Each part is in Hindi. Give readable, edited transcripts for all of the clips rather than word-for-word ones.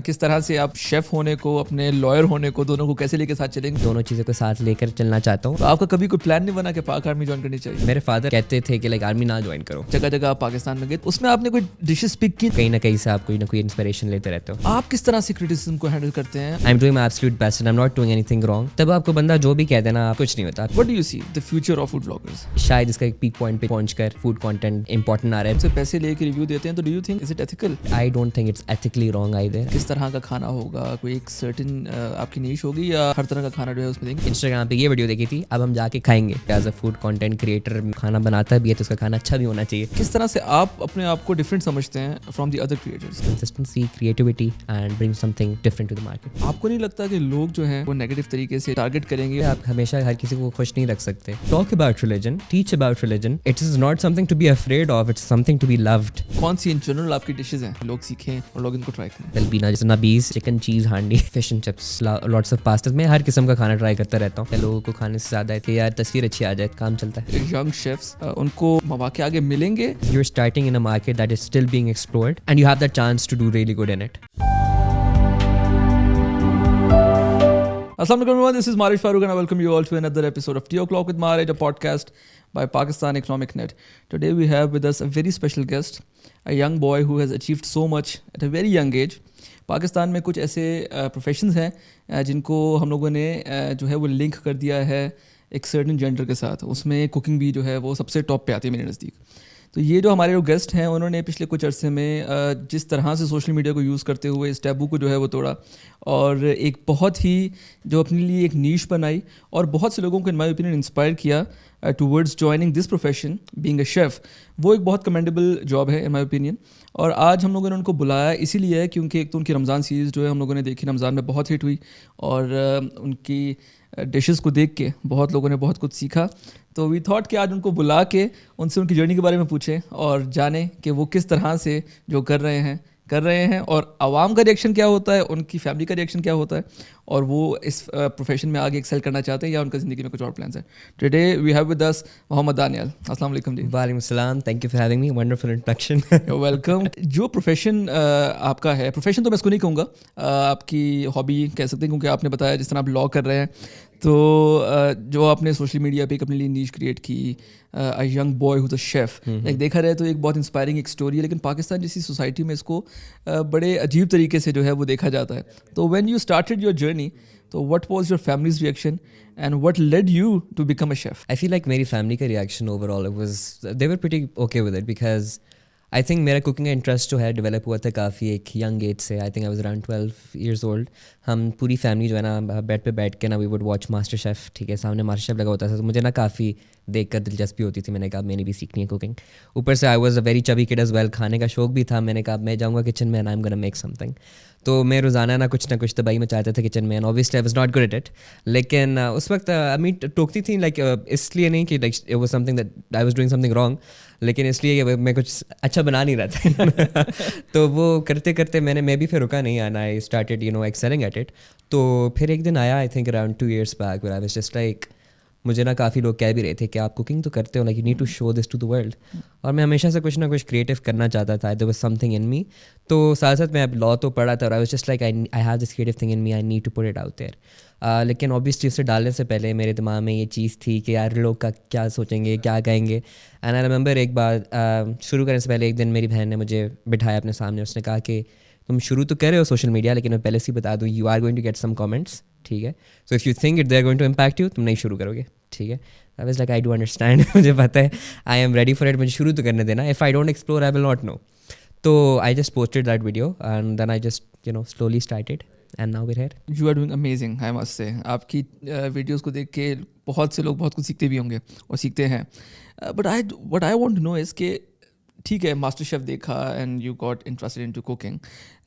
किस तरह से आप शेफ होने को, अपने लॉयर होने को, दोनों को कैसे लेके साथ चलेंगे? दोनों चीज़ों को साथ लेकर चलना चाहता हूँ। तो आपका कभी कोई प्लान नहीं बना कि पाक आर्मी ज्वाइन करनी चाहिए? मेरे फादर कहते थे कि लाइक आर्मी ना ज्वाइन करो। जगह जगह आप पाकिस्तान में गए, उसमें आपने कोई डिशेस पिक की? कहीं ना कहीं से आप कोई ना कोई इंस्पिरेशन लेते रहते हो। आप किस तरह से क्रिटिसिज्म को हैंडल करते हैं? आई am doing my absolute best and I am not doing anything wrong. तब आपको बंदा जो भी कह देना कुछ नहीं होता। What do you see the future of food bloggers? शायद इसका एक पीक पॉइंट पे पहुंचकर फूड कंटेंट इंपॉर्टेंट आ रहा है। उनसे पैसे लेके रिव्यू देते हैं, तो do you think is it ethical? I don't think it's ethically wrong either. किस तरह का खाना होगा? कोई एक सर्टेन आपकी नीश होगी या हर तरह का खाना जो है उसमें देंगे? इंस्टाग्राम पे ये वीडियो देखी थी, अब हम जाके खाएंगे। As a food content creator खाना बनाता भी है तो उसका खाना अच्छा भी होना चाहिए। किस तरह से आप अपने आप को डिफरेंट समझते हैं from the other creators? Consistency, creativity and bring something different to the market. आपको नहीं लगता कि लोग जो हैं वो नेगेटिव तरीके से टारगेट करेंगे? आप हमेशा हर किसी को खुश नहीं रख सकते। Talk about religion, teach about religion. It is not something to be afraid of, it's something to be loved. कौन सी इन जनरल आपकी डिशेस हैं लोग सीखें और लोग इनको ट्राई करें? तलबीना जैसे नबीज, चिकन, चीज हांडी, fish and chips, lots of pasta. मैं हर किस्म का खाना ट्राई करता रहता हूँ। लोगों को खाने से ज्यादा है कि यार तस्वीर अच्छी आ जाए, काम चलता है। यंग शेफ्स उनको मौके आगे मिलेंगे? You're starting in a market that is still being explored and you have the chance to do really good in it. Assalamu alaikum everyone, this is Marish Farooq and I welcome you all to another episode of Tea O'Clock with Marish, a podcast by Pakistan Economic Net. Today we have with us a very special guest, a young boy who has achieved so much at a very young age. Pakistan में कुछ ऐसे प्रोफेशंस हैं जिनको हम लोगों ने जो है वो लिंक कर दिया है एक सर्टन जेंडर के साथ। उसमें कुकिंग भी जो है वो सबसे टॉप पे आती है मेरे नज़दीक। तो ये जो हमारे जो गेस्ट हैं उन्होंने पिछले कुछ अरसे में जिस तरह से सोशल मीडिया को यूज़ करते हुए इस टैबू को जो है वो तोड़ा और एक बहुत ही जो अपने लिए एक नीश बनाई और बहुत से लोगों को इन माय ओपिनियन इंस्पायर किया towards joining this profession being a chef. वो एक बहुत कमेंडेबल जॉब है इन माय ओपिनियन। और आज हम लोगों ने उनको बुलाया इसीलिए है क्योंकि एक तो उनकी रमज़ान सीरीज़ जो है हम लोगों ने देखी, रमज़ान में बहुत हिट हुई और उनकी डिशेस को देख के बहुत लोगों ने बहुत कुछ सीखा। तो वी थॉट कि आज उनको बुला के उनसे उनकी जर्नी के बारे में पूछें और जानें कि वो किस तरह से जो कर रहे हैं और आवाम का रिएक्शन क्या होता है, उनकी फैमिली का रिएक्शन क्या होता है और वो इस प्रोफेशन में आगे एक्सेल करना चाहते हैं या उनका ज़िंदगी में कुछ और प्लान्स हैं। Today we have with us Mohammad Daniyal. अस्सलाम वालेकुम जी। वालेकुम सलाम, thank you for having me, wonderful introduction. Welcome. जो प्रोफेशन आपका है, प्रोफेशन तो मैं इसको नहीं कहूँगा, आपकी हॉबी कह सकते हैं क्योंकि आपने बताया जिस तरह आप लॉ कर रहे हैं। तो जो आपने सोशल मीडिया पे एक अपने लिए नीश क्रिएट की, a young boy whose a chef, एक देखा रहे तो एक बहुत इंस्पायरिंग एक स्टोरी है, लेकिन पाकिस्तान जैसी सोसाइटी में इसको बड़े अजीब तरीके से जो है वो देखा जाता है। तो when you started your journey, तो what was your family's reaction and what led you to become a chef? I feel like मेरी फैमिली का reaction overall was they were pretty okay with it because I think मेरा कुकिंग का इंटरेस्ट जो है डेवलप हुआ था काफ़ी एक यंग एज से। I think I was around 12 years old। हम पूरी फैमिली जो है ना बेड पे बैठ के ना we would watch master chef. ठीक है, सामने मास्टर शेफ़ लगा होता था तो मुझे ना काफ़ी देख कर दिलचस्पी होती थी। मैंने कहा मैंने भी सीखनी है कुकिंग। ऊपर से I was a very chubby kid as well, खाने का शौक भी था। मैंने कहा मैं जाऊँगा किचन में and I am gonna make something. तो मैं रोज़ाना ना कुछ तबाही मचाता था किचन में and obviously I was not good at it. लेकिन उस वक्त अम्मी टोकती थी लाइक इसलिए नहीं कि like it was something that I was doing something wrong, लेकिन इसलिए कि मैं कुछ अच्छा बना नहीं रहा था। तो वो करते करते मैं भी फिर रुका नहीं and I started excelling at it. तो फिर एक दिन आया I think around 2 years back where I was just like, मुझे ना काफ़ी लोग कह भी रहे थे कि आप कुकिंग तो करते हो, like you need to show this to the world. और मैं हमेशा से कुछ ना कुछ क्रिएटिव करना चाहता था, देयर वाज समथिंग इन मी। तो साथ साथ मैं अब लॉ तो पढ़ा था और I was just like I have this creative thing in me, I need to put it out there. लेकिन ऑब्वियसली उसे डालने से पहले मेरे दिमाग में ये चीज़ थी कि यार लोग का क्या सोचेंगे, क्या कहेंगे। एंड आई रिमेंबर एक बार शुरू करने से पहले एक दिन मेरी बहन ने मुझे बिठाया अपने सामने, उसने कहा कि तुम शुरू तो कर रहे हो सोशल मीडिया, लेकिन मैं पहले से ही बता दूँ you are going to get some comments. ठीक है, so if you think it they are going to impact you, तुम नहीं शुरू करोगे। ठीक है, I was like I do understand, मुझे पता है, I am ready for it, मुझे शुरू तो करने देना। If I don't explore I will not know. तो I just posted that video and then I just slowly started and now we are here. You are doing amazing, I must say. आपकी वीडियोस को देख के बहुत से लोग बहुत कुछ सीखते भी होंगे और सीखते हैं। But what I want to know is कि ठीक है मास्टर शेफ़ देखा and you got interested into cooking,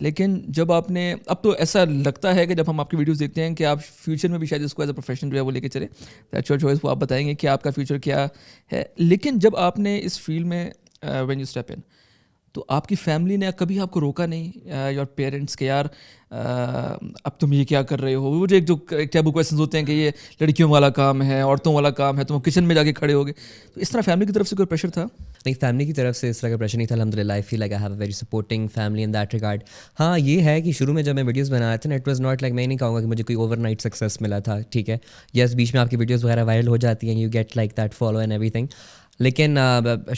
लेकिन जब आपने, अब तो ऐसा लगता है कि जब हम आपकी वीडियोस देखते हैं कि आप फ्यूचर में भी शायद इसको एज अ प्रोफेशन जो है वो लेके चले, दैट्स योर चॉइस, वो आप बताएंगे कि आपका फ्यूचर क्या है। लेकिन जब आपने इस फील्ड में व्हेन यू स्टेप इन, तो आपकी फैमिली ने कभी आपको रोका नहीं, योर पेरेंट्स के यार अब तुम ये क्या कर रहे हो? वो जो एक जो टैबू क्वेश्चंस होते हैं कि ये लड़कियों वाला काम है, औरतों वाला काम है, तुम किचन में जाके खड़े होगे, तो इस तरह फैमिली की तरफ से कोई प्रेशर था? नहीं, फैमिली की तरफ से इस तरह का प्रेशर नहीं था अल्हम्दुलिल्लाह। आई feel like I have a very supporting family in that regard. हाँ, ये है कि शुरू में जब मैं वीडियोस बना रहा था ना, इट वाज नॉट लाइक, मैं नहीं कहूँगा कि मुझे कोई ओवरनाइट सक्सेस मिला था, ठीक है। यस, बीच में आपकी वीडियोस वगैरह वायरल हो जाती हैं, you get like that follow and everything, लेकिन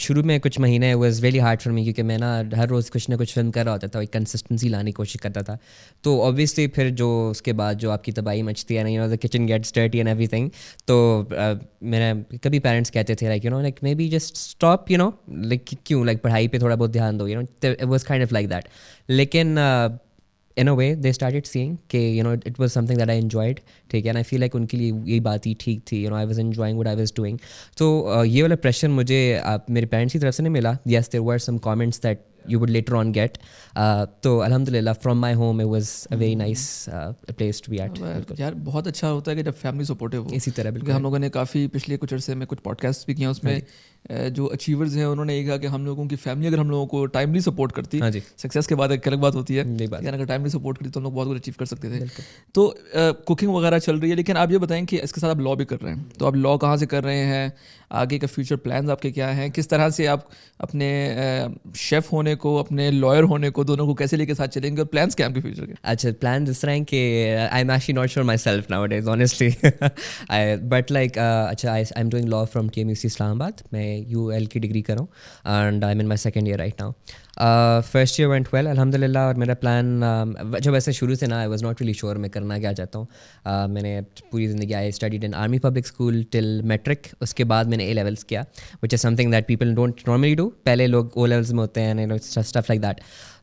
शुरू में कुछ महीने was really hard for me, क्योंकि मैं ना हर रोज़ कुछ ना कुछ फिल्म कर रहा होता था, एक कंसिस्टेंसी लाने की कोशिश करता था। तो ऑब्वियसली फिर जो उसके बाद जो आपकी तबाही मचती है ना, you know the kitchen gets dirty and everything, तो मेरा कभी पेरेंट्स कहते थे like, you know like may be just stop, you know like क्यों, लाइक पढ़ाई पे थोड़ा बहुत ध्यान दो, you know, it was kind of like that. लेकिन in a way they started seeing कि you know it was something that I enjoyed, ठीक है, and I feel like उनके लिए यही बात ही ठीक थी, you know I was enjoying what I was doing। तो ये वाला प्रेशर मुझे मेरे पेरेंट्स की तरफ से नहीं मिला। yes, there were some comments that you would later on get, तो अल्हम्दुलिल्लाह from my home it was a very nice place to be at। यार बहुत अच्छा होता है कि जब फैमिली सपोर्टिव हो। इसी तरह बिल्कुल हम लोगों ने काफ़ी पिछले कुछ अरसे में कुछ पॉडकास्ट भी किए, उसमें जो अचीवर्स हैं उन्होंने ये कहा कि हम लोगों की फैमिली अगर हम लोगों को टाइमली सपोर्ट करती, हाँ जी, सक्सेस के बाद एक अलग बात होती है, अगर टाइमली सपोर्ट करती तो हम लोग बहुत कुछ अचीव कर सकते थे। तो कुकिंग वगैरह चल रही है, लेकिन आप ये बताएं कि इसके साथ आप लॉ भी कर रहे हैं, तो आप लॉ कहाँ से कर रहे हैं, आगे का फ्यूचर प्लान्स आपके क्या हैं, किस तरह से आप अपने शेफ़ होने को, अपने लॉयर होने को, दोनों को कैसे लेके साथ चलेंगे, और प्लान्स क्या हैं आपके फ्यूचर के? अच्छा, प्लान इस तरह है कि I am actually not sure myself nowadays honestly, but like अच्छा, I am doing law from TMUC Islamabad. मैं UL की डिग्री कर रहा हूँ and I am in my second year right now. First year went well अल्हम्दुलिल्लाह, और मेरा प्लान जब ऐसे शुरू से ना, I was not really sure मैं करना क्या चाहता हूँ। मैंने पूरी ज़िंदगी I studied in army public school till matric, उसके बाद मैंने A levels किया, which is something that people don't normally do. पहले लोग O levels में होते हैं, स्टफ लाइक दैट।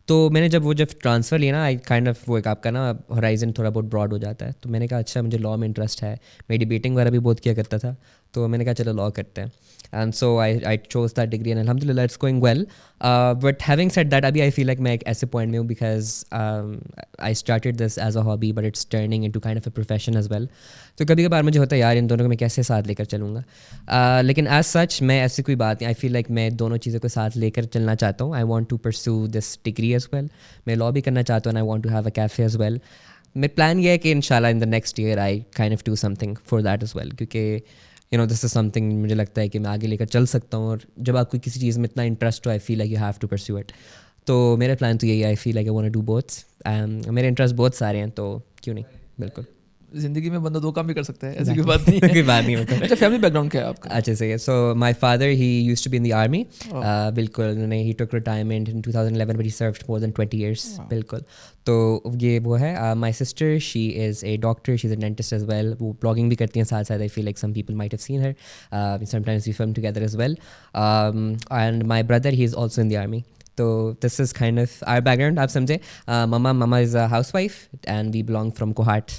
तो मैंने जब ट्रांसफ़र लिया ना, आई काइंड ऑफ वो एक आपका ना होराइजन थोड़ा बहुत ब्रॉड हो जाता है, तो मैंने कहा अच्छा मुझे लॉ में इंटरेस्ट है, मैं डिबेटिंग वगैरह भी बहुत किया करता था, तो मैंने कहा चलो लॉ करते हैं, and so I chose that degree and अल्हम्दुलिल्लाह it's going well. But having said that, अभी आई फील लाइक मैं एक ऐसे पॉइंट में हूँ, because I started this as a hobby but it's turning into kind of a profession as well. तो कभी कभार मुझे होता है यार इन दोनों को मैं कैसे साथ लेकर चलूँगा, लेकिन एज सच मैं ऐसी कोई बात नहीं, आई फील लाइक मैं दोनों चीज़ों को साथ लेकर चलना चाहता हूँ। I want to pursue this degree as well, मैं लॉ भी करना चाहता हूँ, and I want to have a cafe as well. मेरा प्लान ये है कि इंशाल्लाह in the next year I kind of do something for that as well, क्योंकि you know this is something मुझे लगता है कि मैं आगे लेकर चल सकता हूँ, और जब आपको किसी चीज़ में इतना इंटरेस्ट हो, I feel like you have to pursue it. तो मेरा प्लान तो यही है, I feel like I want to do both, मेरे इंटरेस्ट बहुत सारे हैं, तो क्यों नहीं, बिल्कुल। जिंदगी में बंदा दो काम भी कर सकता है, ऐसी कोई बात नहीं है। कोई बात नहीं होता। अच्छा, फैमिली बैकग्राउंड क्या है आपका? अच्छा सही है। So my father he used to be in the army, बिल्कुल, उन्होंने ही took retirement in 2011 but he served more than 20 years, बिल्कुल। तो ये वो है। My sister she is a doctor, she is a dentist as well, वो ब्लॉगिंग भी करती हैं साथ साथ। I feel like some people might have seen her, sometimes we film together as well, and my brother he is also in the army. तो this is kind of our background, आप समझे। Mama is a housewife and we belong from Kohat.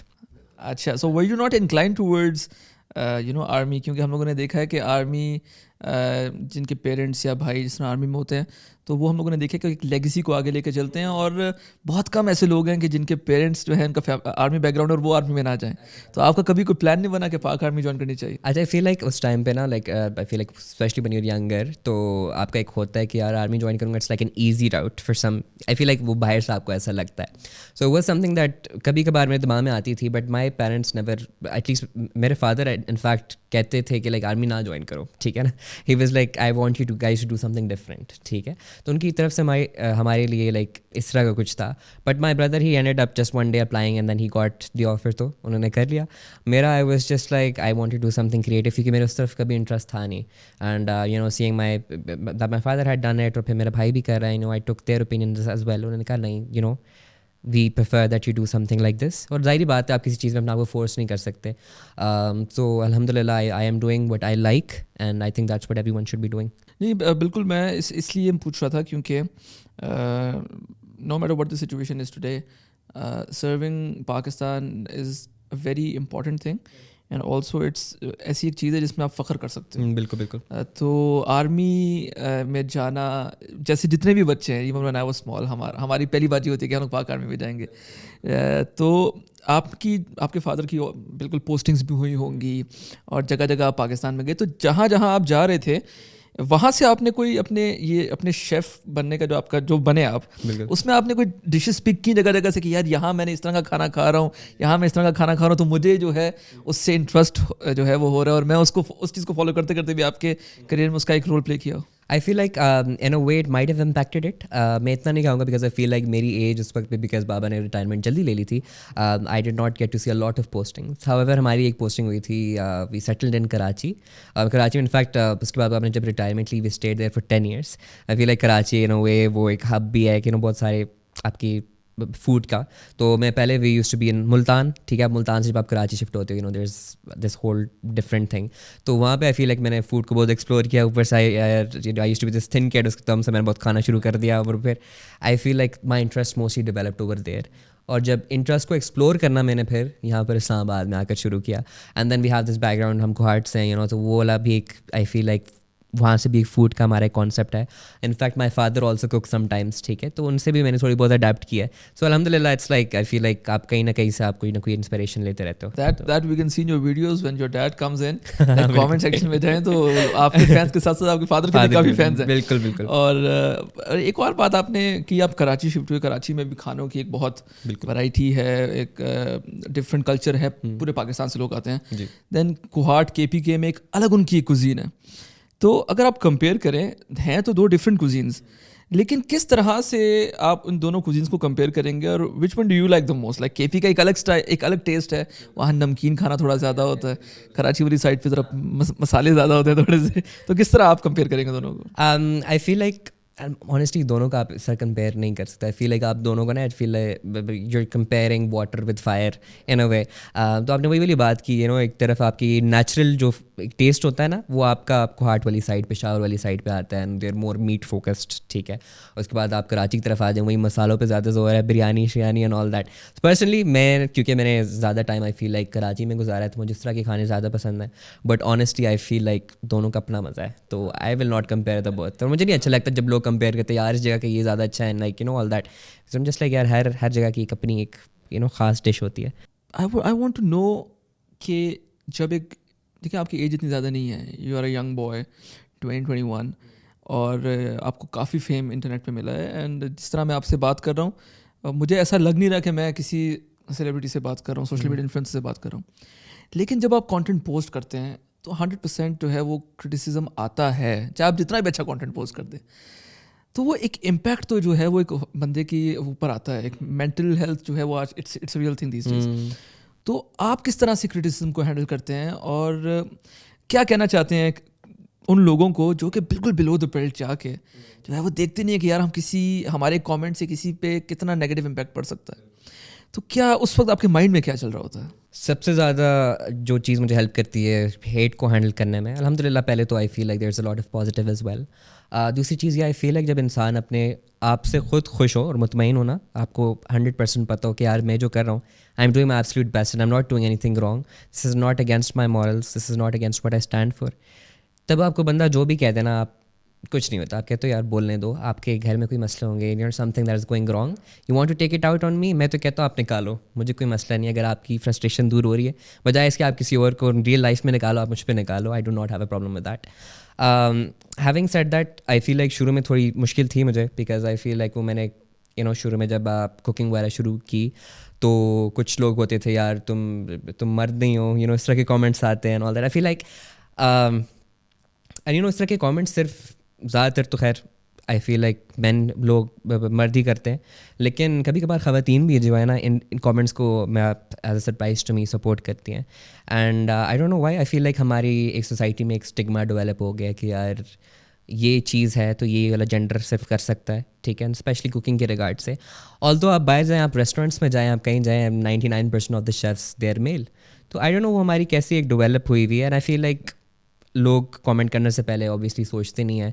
अच्छा, so were you not incline towards you know army? क्योंकि हम लोगों ने देखा है कि आर्मी जिनके पेरेंट्स या भाई जिस तरह आर्मी में होते हैं, तो वो हम लोगों ने देखा कि एक लेगेसी को आगे लेके चलते हैं, और बहुत कम ऐसे लोग हैं कि जिनके पेरेंट्स जो है उनका आर्मी बैकग्राउंड और वो आर्मी में ना जाएं। तो आपका कभी कोई प्लान नहीं बना कि पाक आर्मी ज्वाइन करनी चाहिए? अच्छा, आई फील लाइक उस टाइम पे ना, like I feel like specially when you are younger, तो आपका एक होता है कि यार आर्मी ज्वाइन करूँगा, it's like an easy route for some, I feel like वो बाहर से आपको ऐसा लगता है। सो वो समथिंग दैट कभी कभार मेरे दिमाग में आती थी, but my parents never, at least मेरे फादर इनफैक्ट कहते थे कि लाइक आर्मी ना ज्वाइन करो, ठीक है ना। He was like I want you to guys to do something different, ठीक है। तो उनकी तरफ से हमारे लिए लाइक इस तरह का कुछ था, but my brother he ended up just one day applying and then he got the offer, तो उन्होंने कर लिया। मेरा I was just like I want to do something creative, क्योंकि मेरे उस तरफ कभी इंटरेस्ट था नहीं, and you know seeing my father had done it, और फिर मेरा भाई भी कर रहा है, you know I took their opinion as well. उन्होंने कहा नहीं, you know we prefer that you do something like this, और जाहिर बात है आप किसी चीज़ में अपना आपको फोर्स नहीं कर सकते। सो अल्हम्दुलिल्लाह I am doing what I like, and I think that's what everyone should be doing. नहीं, बिल्कुल, मैं इसलिए पूछ रहा था क्योंकि no matter what the situation is today, serving Pakistan is a very important thing, and also it's ऐसी एक चीज़ है जिसमें आप फ़ख्र कर सकते हो। बिल्कुल बिल्कुल। तो आर्मी में जाना, जैसे जितने भी बच्चे हैं, even when I was small, हमारी पहली बात ये होती है कि हम लोग पाक आर्मी में जाएंगे। तो आपके फादर की बिल्कुल पोस्टिंग्स भी हुई होंगी, और जगह जगह आप पाकिस्तान में गए, तो जहाँ जहाँ आप जा रहे थे, वहाँ से आपने कोई अपने शेफ बनने का जो आपका जो बने आप, उसमें आपने कोई डिशेस पिक की जगह जगह से कि यार यहाँ मैंने इस तरह का खाना खा रहा हूँ, यहाँ मैं इस तरह का खाना खा रहा हूँ, तो मुझे जो है उससे इंटरेस्ट जो है वो हो रहा है और मैं उस चीज़ को फॉलो करते करते भी आपके करियर में उसका एक रोल प्ले किया हो? I feel like in a way it might have impacted it. मैं इतना नहीं कहूँगा because I feel like मेरी एज उस वक्त पे because बाबा ने रिटायरमेंट जल्दी ले ली थी. I did not get to see a lot of postings. However हमारी एक पोस्टिंग हुई थी. We settled in Karachi. Karachi in fact उसके बाद आपने जब रिटायरमेंट ली we stayed there for 10 years. I feel like Karachi in a way वो एक हब भी है कि बहुत सारे आपकी फूड का. तो मैं पहले we used to be in Multan. ठीक है, मुल्तान से जब आप कराची शिफ्ट होते हो there is this whole different thing. तो वहाँ पे आई फील लाइक मैंने फूड को बहुत एक्सप्लोर किया. ऊपर से I used to be this thin kid, उसके तब से मैंने बहुत खाना शुरू कर दिया. और फिर I feel like my interest mostly developed over there. और जब इंटरेस्ट को एक्सप्लोर करना मैंने फिर यहाँ पर इस्लामाबाद में आकर शुरू किया. And then we have this background, हम कोहार्ट से हैं तो वो वाला भी एक आई फील लाइक वहाँ से भी फूड का हमारा एक कॉन्सेप्ट है. In fact my father also cook sometimes. ठीक है, तो उनसे भी मैंने थोड़ी बहुत अडेप्ट किया है. सो अल्हम्दुलिल्लाह it's like I feel like आप कहीं ना कहीं से आप कोई ना कोई इंस्पिरेशन लेते रहते हो. That we can see in your videos when your dad comes in, comment section में जाएं तो आपके फैंस के साथ साथ आपके फादर के भी काफ़ी फैंस हैं. बिल्कुल बिल्कुल. और एक और बात आपने कि आप कराची शिफ्ट हुए. कराची में भी खानों की एक बहुत वैरायटी है, एक डिफरेंट कल्चर है, पूरे पाकिस्तान से लोग आते हैं. देन कोहाट KPK में एक अलग उनकी कुजीन है. तो अगर आप कंपेयर करें, हैं तो दो डिफरेंट कुजीन्स, लेकिन किस तरह से आप उन दोनों कुजीन्स को कंपेयर करेंगे और which one do you like the most? Like KP का एक अलग स्टाइल, एक अलग टेस्ट है, वहाँ नमकीन खाना थोड़ा ज़्यादा होता है, कराची वाली साइड पे ज़रा मसाले ज़्यादा होते हैं थोड़े से. तो किस तरह आप कंपेयर करेंगे दोनों को? आई फील लाइक ऑनेस्टली दोनों का आप सर कंपेयर नहीं कर सकते. आई फील लाइक आप दोनों का ना I feel like you're comparing water with fire in a way. तो आपने वही वाली बात की एक तरफ आपकी नेचुरल जो टेस्ट होता है ना, वो आपको हार्ट वाली साइड पे, शावर वाली साइड पे आता है and there more meat focused. ठीक है, उसके बाद आप कराची की तरफ आ जाए, वही मसालों पे ज़्यादा जोर है, बिरयानी शियानी एंड ऑल दैट. पर्सनली मैं क्योंकि मैंने ज़्यादा time I feel like Karachi में गुजारा है तो मुझे इस तरह के खाने ज़्यादा पसंद है. But honestly I feel like दोनों का अपना मज़ा है. तो आई will not compare the both. और मुझे नहीं अच्छा लगता जब लोग कंपेयर करते हैं यार इस जगह का ये ज़्यादा अच्छा है, like all that. So I am just like यार हर जगह की एक अपनी एक ख़ास डिश होती है. आई वांट टू नो कि जब एक देखिए आपकी एज इतनी ज़्यादा नहीं है, you are a young boy 2021 और आपको काफ़ी फेम इंटरनेट पे मिला है. एंड जिस तरह मैं आपसे बात कर रहा हूँ मुझे ऐसा लग नहीं रहा कि मैं किसी सेलिब्रिटी से बात कर रहा हूँ, सोशल मीडिया इन्फ्लुएंसर से बात कर रहा हूँ. लेकिन जब आप कंटेंट पोस्ट करते हैं तो 100% जो है वो क्रिटिसिज्म आता है, चाहे आप जितना भी अच्छा कंटेंट पोस्ट कर दें. तो वो एक इम्पैक्ट तो जो है वो एक बंदे की ऊपर आता है. एक मेंटल हेल्थ जो है वो आज it's real thing these days. तो आप किस तरह से क्रिटिसिज्म को हैंडल करते हैं और क्या कहना चाहते हैं उन लोगों को जो कि बिल्कुल बिलो द बेल्ट जाके जो है वो देखते नहीं है कि यार हमारे कमेंट से किसी पे कितना नेगेटिव इम्पैक्ट पड़ सकता है? तो क्या उस वक्त आपके माइंड में क्या चल रहा होता है? सबसे ज़्यादा जो चीज़ मुझे हेल्प करती है हेट को हैंडल करने में, अल्हम्दुलिल्लाह पहले तो I feel like there is a lot of positive as well. दूसरी चीज़ ये आई फील लाइक जब इंसान अपने आप से खुद खुश हो और मुतमईन हो ना, आपको 100% पता हो कि यार मैं जो कर रहा हूँ आई am doing my absolute best and I am not doing anything wrong, this is not against my morals, this is not against what I stand for. तब आपको बंदा जो भी कह देना आप कुछ नहीं होता. आप कहते हो यार बोलने दो, आपके घर में कोई मसले होंगे, something that is going wrong, you want to take it out on me. मैं तो कहता हूँ आप निकालो, मुझे कोई मसला नहीं. अगर आपकी फ्रस्ट्रेशन दूर हो रही है, बजाय इसके आप किसी और को रियल लाइफ में निकालो, आप मुझ पर निकालो. I do not have a problem with that. Having said that I feel like शुरू में थोड़ी मुश्किल थी मुझे, बिकॉज आई फील लाइक वो मैंने शुरू में जब आप कुकिंग वगैरह शुरू की तो कुछ लोग होते थे यार तुम मर्द नहीं हो, इस तरह के कमेंट्स आते हैं all that. I feel like and इस तरह के कमेंट्स सिर्फ ज़्यादातर तो खैर आई फील लाइक मैन लोग मर्द ही करते हैं, लेकिन कभी कभार ख़वातीन भी जो है ना इन कमेंट्स को मैं as a surprise to me support करती हैं. And I don't know why I feel like हमारी एक सोसाइटी में एक स्टिग्मा डेवलप हो गया कि यार ये चीज़ है तो ये वाला जेंडर सिर्फ कर सकता है. ठीक है, स्पेशली कुकिंग के रिगार्ड से. ऑल्दो आप बाहर जाएँ, आप रेस्टोरेंट्स में जाएँ, आप कहीं जाएँ, 99% of the chefs they are male. तो आई डोंट नो वो हमारी कैसी एक डेवलप हुई हुई है. एंड आई फील लाइक लोग कमेंट करने से पहले ऑब्वियसली सोचते नहीं है.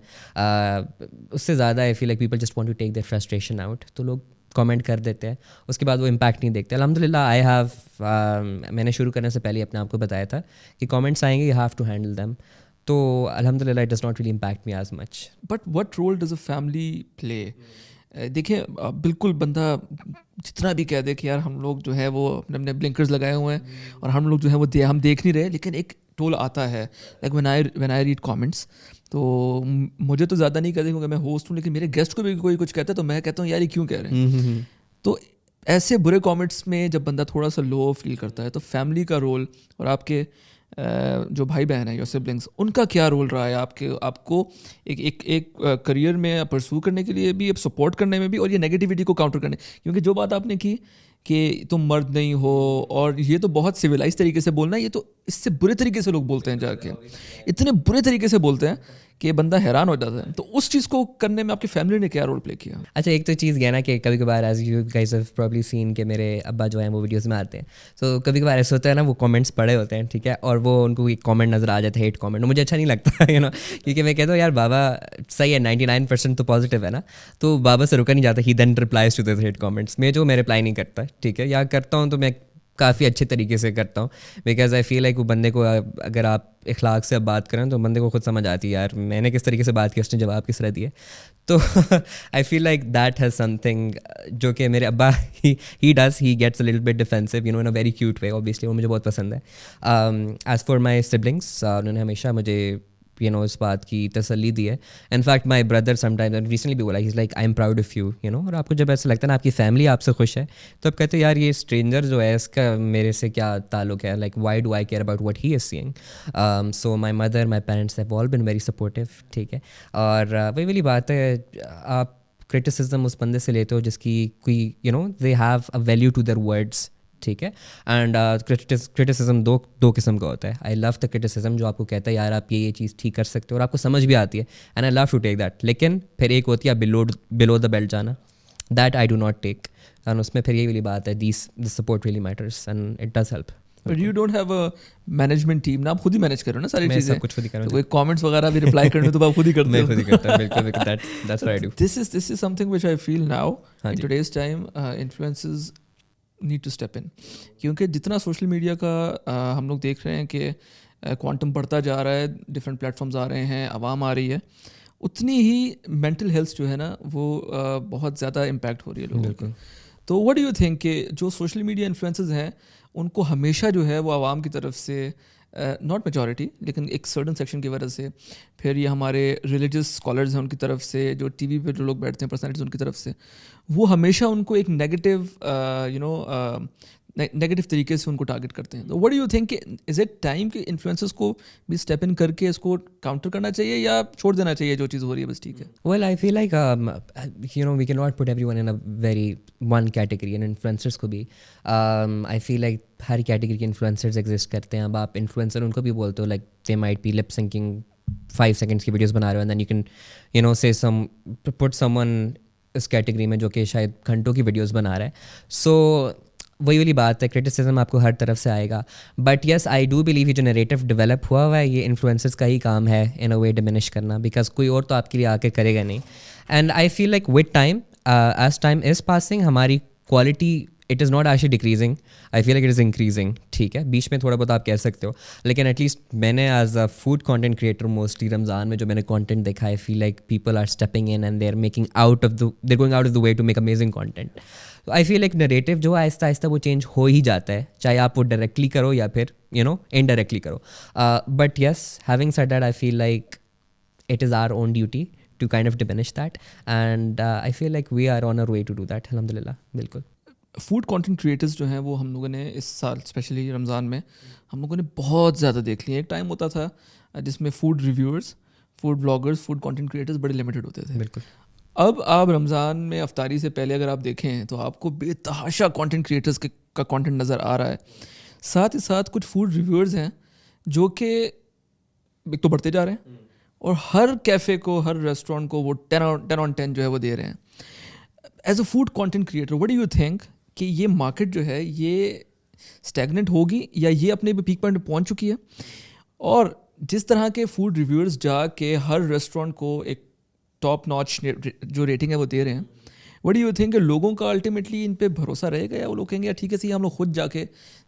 उससे ज़्यादा I feel like people just want to take their frustration out, तो लोग कमेंट कर देते हैं, उसके बाद वो इम्पैक्ट नहीं देखते. अल्हम्दुलिल्लाह आई हैव मैंने शुरू करने से पहले अपने आप को बताया था कि कमेंट्स आएंगे, you have to handle them. तो अल्हम्दुलिल्लाह it does not really impact me as much. But what role does a family play? देखिए बिल्कुल बंदा जितना भी कह दे कि यार हम लोग जो है वो अपने अपने ब्लिंकर्स लगाए हुए हैं और हम लोग जो है वो हम देख नहीं रहे, लेकिन एक ट्रोल आता है, like when I read comments, तो मुझे तो ज़्यादा नहीं कहते क्योंकि मैं होस्ट हूँ, लेकिन मेरे गेस्ट को भी कोई कुछ कहता है तो मैं कहता हूँ यार ये क्यों कह रहे हैं। तो ऐसे बुरे कमेंट्स में जब बंदा थोड़ा सा लो फील करता है तो फैमिली का रोल और आपके जो भाई बहन है, योर सिबलिंग्स, उनका क्या रोल रहा है आपको एक करियर में परस्यू करने के लिए भी, सपोर्ट करने में भी, और ये नेगेटिविटी को काउंटर करने, क्योंकि जो बात आपने की कि तुम मर्द नहीं हो, और ये तो बहुत सिविलाइज तरीके से बोलना है, ये तो इससे बुरे तरीके से लोग बोलते हैं जाके, इतने बुरे तरीके से बोलते हैं कि बंदा हैरान हो जाता है। तो उस चीज़ को करने में आपकी फैमिली ने क्या रोल प्ले किया? अच्छा, एक तो चीज़ गया ना कि कभी कभार, as you guys have probably seen, कि मेरे अब्बा जो हैं वो वीडियोस में आते हैं, तो कभी कभार ऐसा होता है ना, वो कमेंट्स पढ़े होते हैं, ठीक है, और वो उनको एक कमेंट नज़र आ जाता है, हेट कमेंट, मुझे अच्छा नहीं लगता यू नो, क्योंकि मैं कहता हूँ यार बाबा सही है, 99% तो पॉजिटिव है ना, तो बाबा से रुका नहीं जाता। He then replies to this hate comments, मैं रिप्लाई नहीं करता, ठीक है, या करता हूँ तो मैं काफ़ी अच्छे तरीके से करता हूँ, बिकॉज आई फील लाइक वो बंदे को, अगर आप इखलाक से अब बात करें तो बंदे को खुद समझ आती है यार मैंने किस तरीके से बात की, उसने जवाब किस तरह दिए। तो I feel like that has something जो कि मेरे अब्बा he does, he gets a little bit defensive in a very cute way, obviously वो मुझे बहुत पसंद है। एज़ फॉर माई सिबलिंग्स, उन्होंने हमेशा मुझे इस बात की तसल्ली दी है। In fact my brother sometimes recently भी बोला, he is like I am proud of you, और आपको जब ऐसा लगता है ना आपकी फैमिली आपसे खुश है, तो आप कहते हो यार ये स्ट्रेंजर जो है इसका मेरे से क्या ताल्लुक है, like why do I care about what he is seeing. So my mother, my parents have all been very supportive, ठीक है। और वही वाली बात है, आप क्रिटिसिज्म उस बंदे से लेते हो जिसकी कोई they have a value to their words, ठीक है। एंड क्रिटिसिज्म दो किस्म का होता है। आई लव द क्रिटिसिज्म जो आपको कहता है यार आप ये चीज़ ठीक कर सकते हो और आपको समझ भी आती है, and I love to take that. लेकिन फिर एक होती है बिलो द बेल्ट जाना, that I do not take, and उसमें फिर यही वाली बात है, this support really matters and it does help. But you don't have a management team ना, आप खुद ही मैनेज करो ना सारी मैं चीज़ें, सब कुछ खुद ही कर रहा तो कोई कमेंट्स वगैरह भी रिप्लाई करने तो आप खुद ही करते हो। मैं खुद ही करता हूँ, बिल्कुल, that's what I do. This is something which I feel now हाँ in जी। today's time, influencers need to step in, क्योंकि जितना सोशल मीडिया का हम लोग देख रहे हैं कि क्वांटम बढ़ता जा रहा है, डिफरेंट प्लेटफॉर्म्स आ रहे हैं, आवाम आ रही है, उतनी ही मेंटल हेल्थ जो है ना वो बहुत ज़्यादा इम्पैक्ट हो रही है लोगों की। तो व्हाट डू यू थिंक कि जो सोशल मीडिया इन्फ्लुएंसर्स हैं उनको हमेशा जो है वो आवाम की तरफ से, नॉट मेजॉरिटी लेकिन एक सर्टन सेक्शन की वजह से, फिर ये हमारे रिलीजियस स्कॉलर्स हैं उनकी तरफ से, जो टीवी पे जो लोग बैठते हैं पर्सनैलिटीज उनकी तरफ से, वो हमेशा उनको एक नेगेटिव तरीके से उनको टारगेट करते हैं। तो what do you think, is it time कि इन्फ्लुएंसर्स को भी स्टेप इन करके इसको काउंटर करना चाहिए या छोड़ देना चाहिए, जो चीज़ हो रही है बस ठीक है? Well, I feel like we cannot put everyone in a very one category, and influencers को भी I feel like हर कैटेगरी के इन्फ्लुएंसर्स एग्जिस्ट करते हैं। अब आप इन्फ्लुएंसर उनको भी बोलते हो, like they might be lip syncing 5 seconds की वीडियोस बना रहे हो, and then you can say put someone इस कैटेगरी में जो कि शायद घंटों की वीडियोस बना रहा है। सो वही वाली बात है, क्रिटिसिज्म आपको हर तरफ से आएगा, but yes I do believe ये जो नरेटिव डेवलप हुआ है ये इन्फ्लुएंसर्स का ही काम है इन अ वे डिमिनिश करना, बिकॉज कोई और तो आपके लिए आके करेगा नहीं। And I feel like with time, as time is passing, हमारी quality it is not actually decreasing, I feel like it is increasing, ठीक है। बीच में थोड़ा बहुत आप कह सकते हो, लेकिन एटलीस्ट मैंने as a food content creator mostly Ramzan में जो मैंने कंटेंट देखा, I feel like people are stepping in and they are going out of the way to make amazing content. तो आई फील लाइक नरेटिव जो आहिस्ता आहिस्ता वो चेंज हो ही जाता है, चाहे आप वो डायरेक्टली करो या फिर इनडायरेक्टली करो। But yes, having said that, I feel like it is our own duty to kind of diminish that, and I feel like we are on our way to do that, alhamdulillah, बिल्कुल। फूड कंटेंट क्रिएटर्स जो हैं वो हम लोगों ने इस साल स्पेशली रमज़ान में हम लोगों ने बहुत ज़्यादा देख लिए। एक टाइम होता था जिसमें food reviewers, food bloggers, food content creators बड़े लिमिटेड होते थे। बिल्कुल। अब आप रमज़ान में अफ्तारी से पहले अगर आप देखें तो आपको बेतहाशा कंटेंट क्रिएटर्स का कंटेंट नज़र आ रहा है। साथ ही साथ कुछ फूड रिव्यूअर्स हैं जो कि एक तो बढ़ते जा रहे हैं और हर कैफ़े को, हर रेस्टोरेंट को वो 10 on 10 जो है वो दे रहे हैं। As a food content creator, what do you think कि ये मार्केट जो है ये स्टैगनेंट होगी या ये अपने पीक पॉइंट पे पहुंच चुकी है? और जिस तरह के फूड रिव्यूअर्स जाके हर रेस्टोरेंट को एक टॉप नॉच जो रेटिंग है वो दे रहे हैं, व्हाट डू यू थिंक लोगों का अल्टीमेटली इन पे भरोसा रहेगा या वो लोग कहेंगे यार ठीक है सही, हम लोग खुद जाके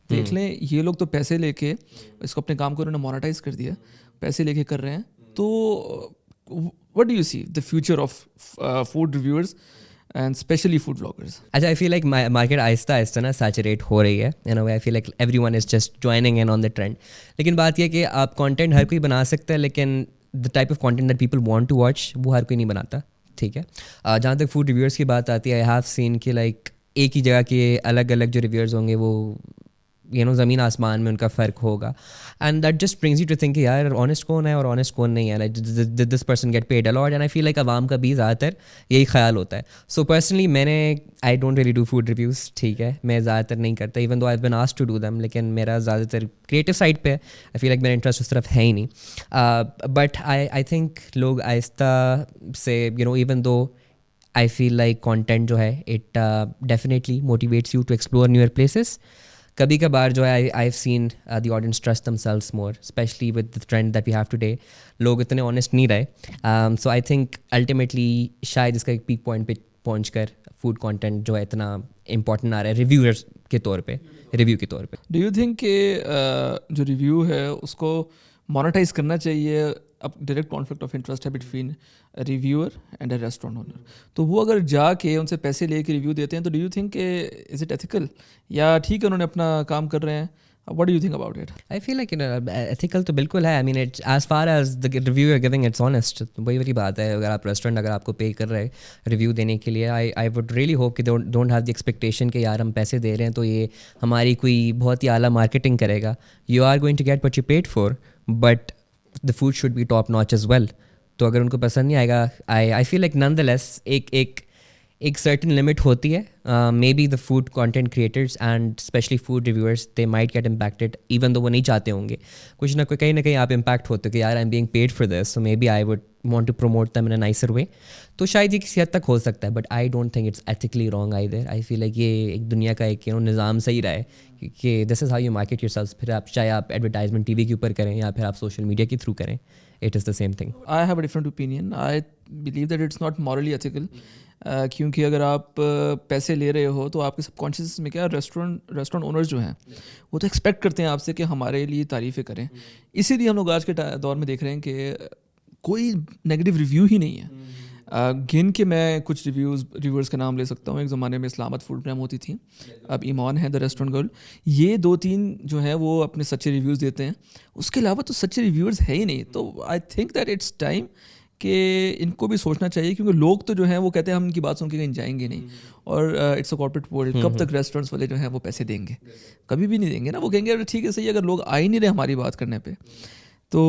देख लें, ये लोग तो पैसे लेके इसको अपने काम को उन्होंने मोनेटाइज कर दिया, पैसे लेके कर रहे हैं। तो what do you see the future of food reviewers and especially food vloggers? अच्छा, I feel like market Aahista Aahista ना सैचुरेट हो रही है in a way. I feel like everyone is just joining in on the trend. लेकिन बात यह कि आप कंटेंट हर कोई बना सकता है, लेकिन the type of content that people want to watch वो हर कोई नहीं बनाता. ठीक है. जहाँ तक फूड रिव्यूअर्स की बात आती है, आई हैव सीन कि लाइक एक ही जगह के अलग अलग जो रिव्यूअर्स होंगे वो ज़मीन आसमान में उनका फ़र्क होगा. And that just brings you to think यार ऑनेस्ट कौन है और ऑनेस्ट कौन नहीं है. Like this person get paid a lot. And I feel like आवाम का भी ज़्यादातर यही ख्याल होता है. So personally I don't really do food reviews. ठीक है, मैं ज़्यादातर नहीं करता, even though I have been asked to do them. लेकिन मेरा ज़्यादातर क्रिएटिव साइड पे है. आई फील लाइक मेरा इंटरेस्ट उस तरफ है ही नहीं. बट आई थिंक लोग आहिस्ता से even though I feel like content जो है it definitely motivates you to explore newer places. कभी कभार जो है I've seen the audience trust themselves more, especially with the trend that we have today. लोग इतने honest नहीं रहे. So I think ultimately शायद इसका एक peak point पे पहुँच कर food content जो है इतना important आ रहा है रिव्यूअर्स के तौर पे, रिव्यू के तौर पे. Do you think कि जो रिव्यू है उसको मोनेटाइज करना चाहिए? अब डायरेक्ट कॉन्फ्लिक्ट ऑफ इंटरेस्ट है between reviewer and a restaurant owner, तो वो अगर जाके उनसे पैसे लेके रिव्यू देते हैं तो do you think is it ethical, या ठीक है उन्होंने अपना काम कर रहे हैं? What do you think about it? I feel like ethical तो बिल्कुल है. I mean it's as far as the review you're giving it's honest. वही वाली बात है. अगर आप रेस्टोरेंट अगर आपको पे कर रहे हैं रिव्यू देने के लिए, I would really hope कि don't have the expectation कि यार हम पैसे दे रहे हैं तो ये हमारी कोई बहुत ही आला मार्केटिंग करेगा. You are going to get what you paid for, but the food should be top notch as well. तो अगर उनको पसंद नहीं आएगा, I feel like nonetheless एक सर्टन लिमिट होती है. May be the food content creators and specially food reviewers they might get impacted even though वो नहीं चाहते होंगे. कुछ ना कहीं आप इम्पैक्ट होते हो कि यार I am being paid for this, so maybe I would want to promote them in a nicer way. तो शायद ये किसी हद तक हो सकता है, but I don't think it's ethically wrong either. I feel like ये एक दुनिया का एक निज़ाम सही रहा है कि this is how you market yourself. फिर आप चाहे आप एडवर्टाइजमेंट टीवी के ऊपर करें या फिर आप सोशल मीडिया के थ्रू करें, it is the same thing. I have a different opinion. I believe that it's not morally ethical. क्योंकि अगर आप पैसे ले रहे हो तो आपके सबकॉन्शियस में क्या, रेस्टोरेंट ओनर्स जो हैं वो तो एक्सपेक्ट करते हैं आपसे कि हमारे लिए तारीफ़ें करें. इसीलिए हम लोग आज के दौर में देख रहे हैं कि कोई नेगेटिव रिव्यू ही नहीं है. गिन के मैं कुछ रिव्यूअर्स का नाम ले सकता हूँ. एक ज़माने में इस्लामत फूड प्रेम होती थी, अब ईमान है द रेस्टोरेंट गर्ल. ये 2-3 जो हैं वो अपने सच्चे रिव्यूज़ देते हैं. उसके अलावा तो सच्चे रिव्यूअर्स है ही नहीं. तो I think that it's time कि इनको भी सोचना चाहिए, क्योंकि लोग तो जो हैं वो कहते हैं हम इनकी बात सुन के कहीं जाएंगे नहीं. और इट्स अ कॉर्पोरेट वर्ल्ड. कब तक रेस्टोरेंट्स वाले जो हैं वो पैसे देंगे? कभी भी नहीं देंगे ना. वो कहेंगे अरे ठीक है सही, अगर लोग आ ही नहीं रहे हमारी बात करने पे. तो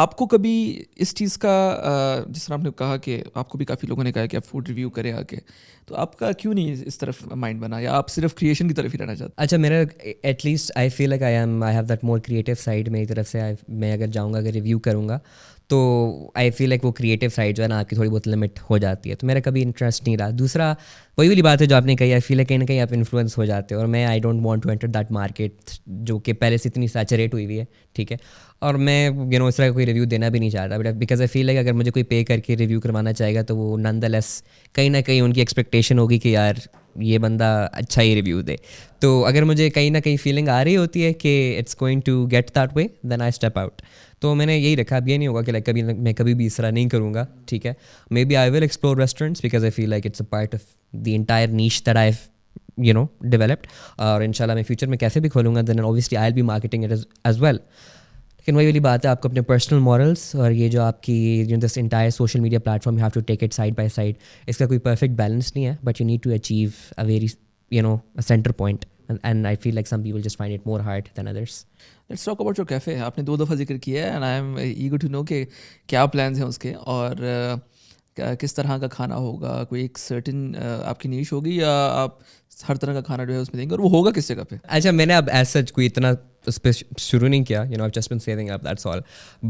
आपको कभी इस चीज़ का जिस तरह आपने कहा कि आपको भी काफ़ी लोगों ने कहा कि आप फूड रिव्यू करें आके, तो आपका क्यों नहीं इस तरफ माइंड बना, या आप सिर्फ क्रिएशन की तरफ ही रहना चाहते? अच्छा, मेरा at least I feel like I have that more creative side मेरी तरफ से. मैं अगर जाऊँगा, अगर रिव्यू करूँगा तो आई फील लाइक वो क्रिएटिव साइड जो है ना आपकी थोड़ी बहुत लिमिट हो जाती है. तो मेरा कभी इंटरेस्ट नहीं रहा. दूसरा वही वाली बात है जो आपने कही, आई फील लाइक कहीं ना कहीं आप इन्फ्लुएंस हो जाते हो. और मैं I don't want to enter that market जो कि पहले से इतनी सैचुरेट हुई है. ठीक है. और मैं इस तरह का कोई रिव्यू देना भी नहीं चाहता. But because I feel like अगर मुझे कोई पे करके रिव्यू करवाना चाहेगा तो वो नॉनदलेस कहीं ना कहीं उनकी एक्सपेक्टेशन होगी कि यार ये बंदा अच्छा ही रिव्यू दे. तो अगर मुझे कहीं ना कहीं फीलिंग आ रही होती है कि it's going to get that way, then I step out. तो मैंने यही रखा. अब ये नहीं होगा कि लाइक मैं कभी भी इस तरह नहीं करूँगा. ठीक है. Maybe I will explore restaurants because I feel like it's a part of the entire niche that I developed. और इंशाल्लाह मैं फ्यूचर में कैसे भी खोलूँगा, then obviously I will be marketing it as well. लेकिन वही वाली बात है, आपको अपने पर्सनल मॉरल्स और ये जो आपकी this entire social media platform, you have to take it side by side. इसका कोई परफेक्ट बैलेंस नहीं है, but you need to achieve a very a centre point. And I feel like some people just find it more hard than others. Let's talk about your cafe. आपने 2 दफ़ा जिक्र किया है and I am eager to know कि क्या प्लान्स हैं उसके, और किस तरह का खाना होगा. कोई एक सर्टेन आपकी नीश होगी या आप हर तरह का खाना जो है उसमें देंगे, और वो होगा किस जगह पे? अच्छा, मैंने अब एज सच कोई इतना उस पर शुरू नहीं किया. I've just been saving up, that's all.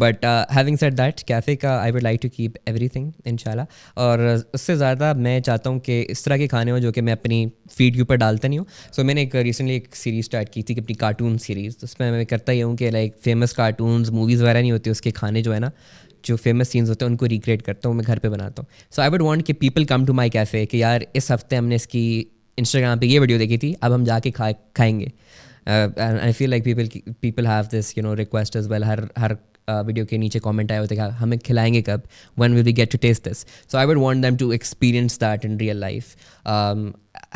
But having said that, cafe का I would like to keep everything इंशाल्लाह. और उससे ज़्यादा मैं चाहता हूँ कि इस तरह के खाने हो जो कि मैं अपनी फीड के ऊपर डालता नहीं हूँ. सो मैंने एक रिसेंटली एक सीरीज़ स्टार्ट की थी कि अपनी कार्टून सीरीज़. उसमें मैं करता ही हूँ कि लाइक फेमस कार्टून्स मूवीज़ वगैरह नहीं होती, उसके खाने जो है ना, जो फेमस सीन्स होते हैं उनको रिक्रिएट करता हूँ, मैं घर पे बनाता हूँ. सो आई वुड वांट कि people come to my cafe कि यार इस हफ्ते हमने इसकी इंस्टाग्राम पे ये वीडियो देखी थी, अब हम जाके खाएंगे. And I feel like people have this request as well. हर वीडियो के नीचे कमेंट आए होते कि हमें खिलाएंगे कब, when will we get to taste this. So I would want them to experience that in real life.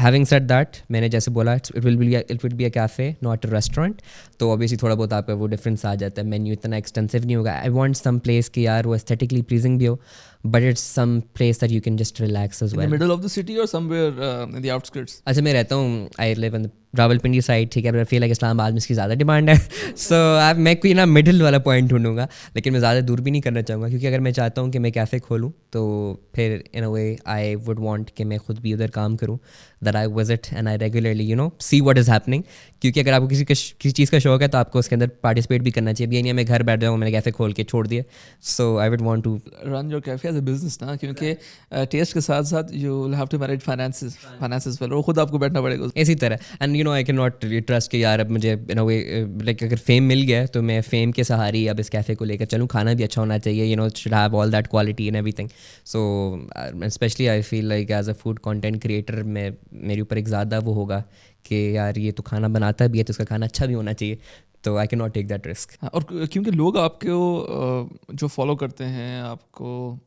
Having said that, मैंने जैसे बोला it will be a cafe not a restaurant. तो ऑब्वियसली थोड़ा बहुत आपका वो डिफरेंस आ जाता है. मेन्यू इतना एक्सटेंसिव नहीं होगा. आई वांट सम प्लेस कि यार वो एस्थेटिकली प्लीजिंग भी हो, but it's some place that you can just relax as In well. the middle of the city or somewhere in the outskirts? अच्छा, मैं रहता हूँ, I live in Rawalpindi side, ठीक है, but I feel like Islamabad में इसकी ज़्यादा डिमांड है. सो मैं कोई ना मिडिल वाला पॉइंट ढूंढूंगा, लेकिन मैं ज़्यादा दूर भी नहीं करना चाहूँगा, क्योंकि अगर मैं चाहता हूँ कि मैं कैफ़े खोलूँ तो फिर इन a way I would want कि मैं खुद भी उधर काम करूँ, that I visit and I regularly see what is happening. क्योंकि अगर आपको किसी चीज़ का शौक है तो आपको उसके अंदर पार्टिसिपेट भी करना चाहिए. ये नहीं है मैं घर बैठ जाऊँ, मैंने कैफ़े खोल के छोड़ दिया. So I would want to run your cafe as a business ना, क्योंकि टेस्ट के साथ साथ you will have to manage finances well, और खुद आपको बैठना पड़ेगा. इसी तरह. And I can not trust कि यार अब मुझे इन अ वे लाइक अगर फेम मिल गया तो मैं फेम के सहारे अब इस कैफ़े को लेकर चलूँ. खाना भी अच्छा होना चाहिए, should have all that quality and everything. So specially I feel like as a food content creator मेरे ऊपर एक ज़्यादा वो होगा कि यार ये तो खाना बनाता भी है तो उसका खाना अच्छा भी होना चाहिए. तो I can not take that risk. और क्योंकि लोग आपको जो फॉलो करते हैं आपको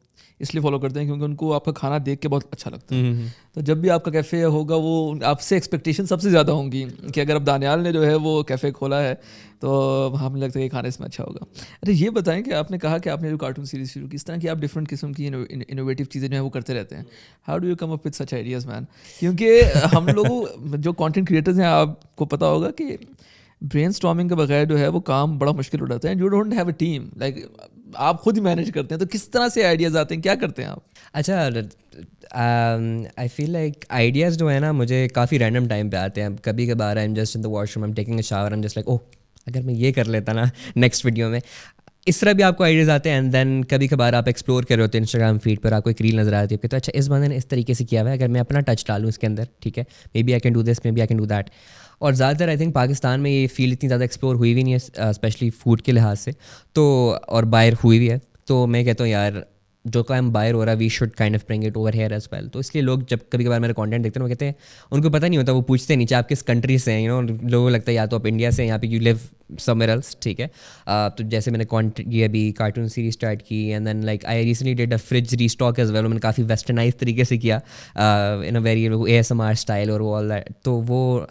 इसलिए फॉलो करते हैं क्योंकि उनको आपका खाना देख के बहुत अच्छा लगता है. तो जब भी आपका कैफ़े होगा वो आपसे एक्सपेक्टेशन सबसे ज़्यादा होंगी कि अगर अब दानियाल ने जो है वो कैफ़े खोला है तो हमें लगता है कि खाना इसमें अच्छा होगा. अरे ये बताएं कि आपने कहा कि आपने जो कार्टून सीरीज़ शुरू की, इस तरह की आप डिफरेंट किस्म की इनोवेटिव चीज़ें जो है वो करते रहते हैं. How do you come up with such ideas man? क्योंकि हम लोग जो कंटेंट क्रिएटर्स हैं आपको पता होगा कि ब्रेनस्टॉर्मिंग के बगैर जो है वो काम बड़ा मुश्किल हो जाता है. You don't have a team, like आप खुद ही मैनेज करते हैं. तो किस तरह से आइडियाज़ आते हैं, क्या करते हैं आप? अच्छा, आई फील लाइक आइडियाज़ जो है ना मुझे काफ़ी रैंडम टाइम पे आते हैं. कभी कभार I am just in the washroom, I am taking a shower, I am just like oh अगर मैं ये कर लेता ना नेक्स्ट वीडियो में. इस तरह भी आपको आइडियाज़ आते हैं. एंड देन कभी कभार आप एक्सप्लोर कर रहे होते हैं इंस्टाग्राम फीड पर, आपको एक रील नज़र आती है तो अच्छा इस बंदे ने इस तरीके से किया हुआ है, अगर मैं अपना टच डालूँ इसके अंदर, ठीक है, maybe I can do this, maybe I can do that. और ज़्यादातर आई थिंक पाकिस्तान में ये फील्ड इतनी ज़्यादा एक्सप्लोर हुई भी नहीं है, स्पेशली फूड के लिहाज से, तो और बाहर हुई भी है. तो मैं कहता हूँ यार जो काम बाहर हो रहा है we should kind of bring it over here as well. तो इसलिए लोग जब कभी कभार मेरा कंटेंट देखते हैं वो कहते हैं, उनको पता नहीं होता, वो पूछते नीचे आप किस कंट्री से हैं. लोगों को लगता है या तो आप इंडिया से हैं, यहाँ पे यू लिव समवेयर एल्स, ठीक है. तो जैसे मैंने ये अभी कार्टून सीरीज स्टार्ट की and then like I recently did a fridge restock as well. मैंने काफ़ी वेस्टर्नाइज तरीके से किया in a very ASMR style और वो ऑल दैट. तो वो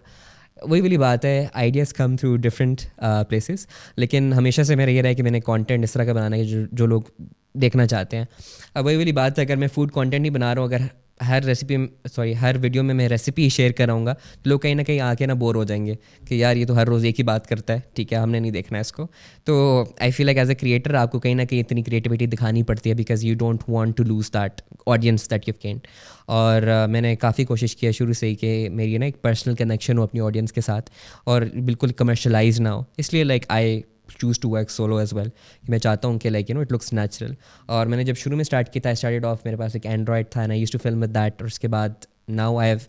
वही वाली बात है, ideas come through different places. लेकिन हमेशा से मेरा ये रहा है कि मैंने कंटेंट इस तरह का बनाना है कि जो लोग देखना चाहते हैं. अब वही वाली बात है, अगर मैं फूड कंटेंट नहीं बना रहा हूँ, अगर हर वीडियो में मैं रेसिपी शेयर कर रहा हूँ तो लोग कहीं ना कहीं आके ना बोर हो जाएंगे कि यार ये तो हर रोज़ एक ही बात करता है, ठीक है, हमने नहीं देखना है इसको. तो I feel like as a creator आपको कहीं ना कहीं इतनी क्रिएटिविटी दिखानी पड़ती है because you don't want to lose that audience that you gained. और मैंने काफ़ी कोशिश किया शुरू से ही कि मेरी ना एक पर्सनल कनेक्शन हो अपनी ऑडियंस के साथ और बिल्कुल कमर्शलाइज ना हो. इसलिए like I choose to work solo as well. मैं चाहता हूँ कि लाइक इट लुक्स नेचुरल. और मैंने जब शुरू में स्टार्ट किया था, आई स्टार्टेड ऑफ, मेरे पास एक एंड्रॉयड था and I used to film with that. और उसके बाद नाउ आई हैव,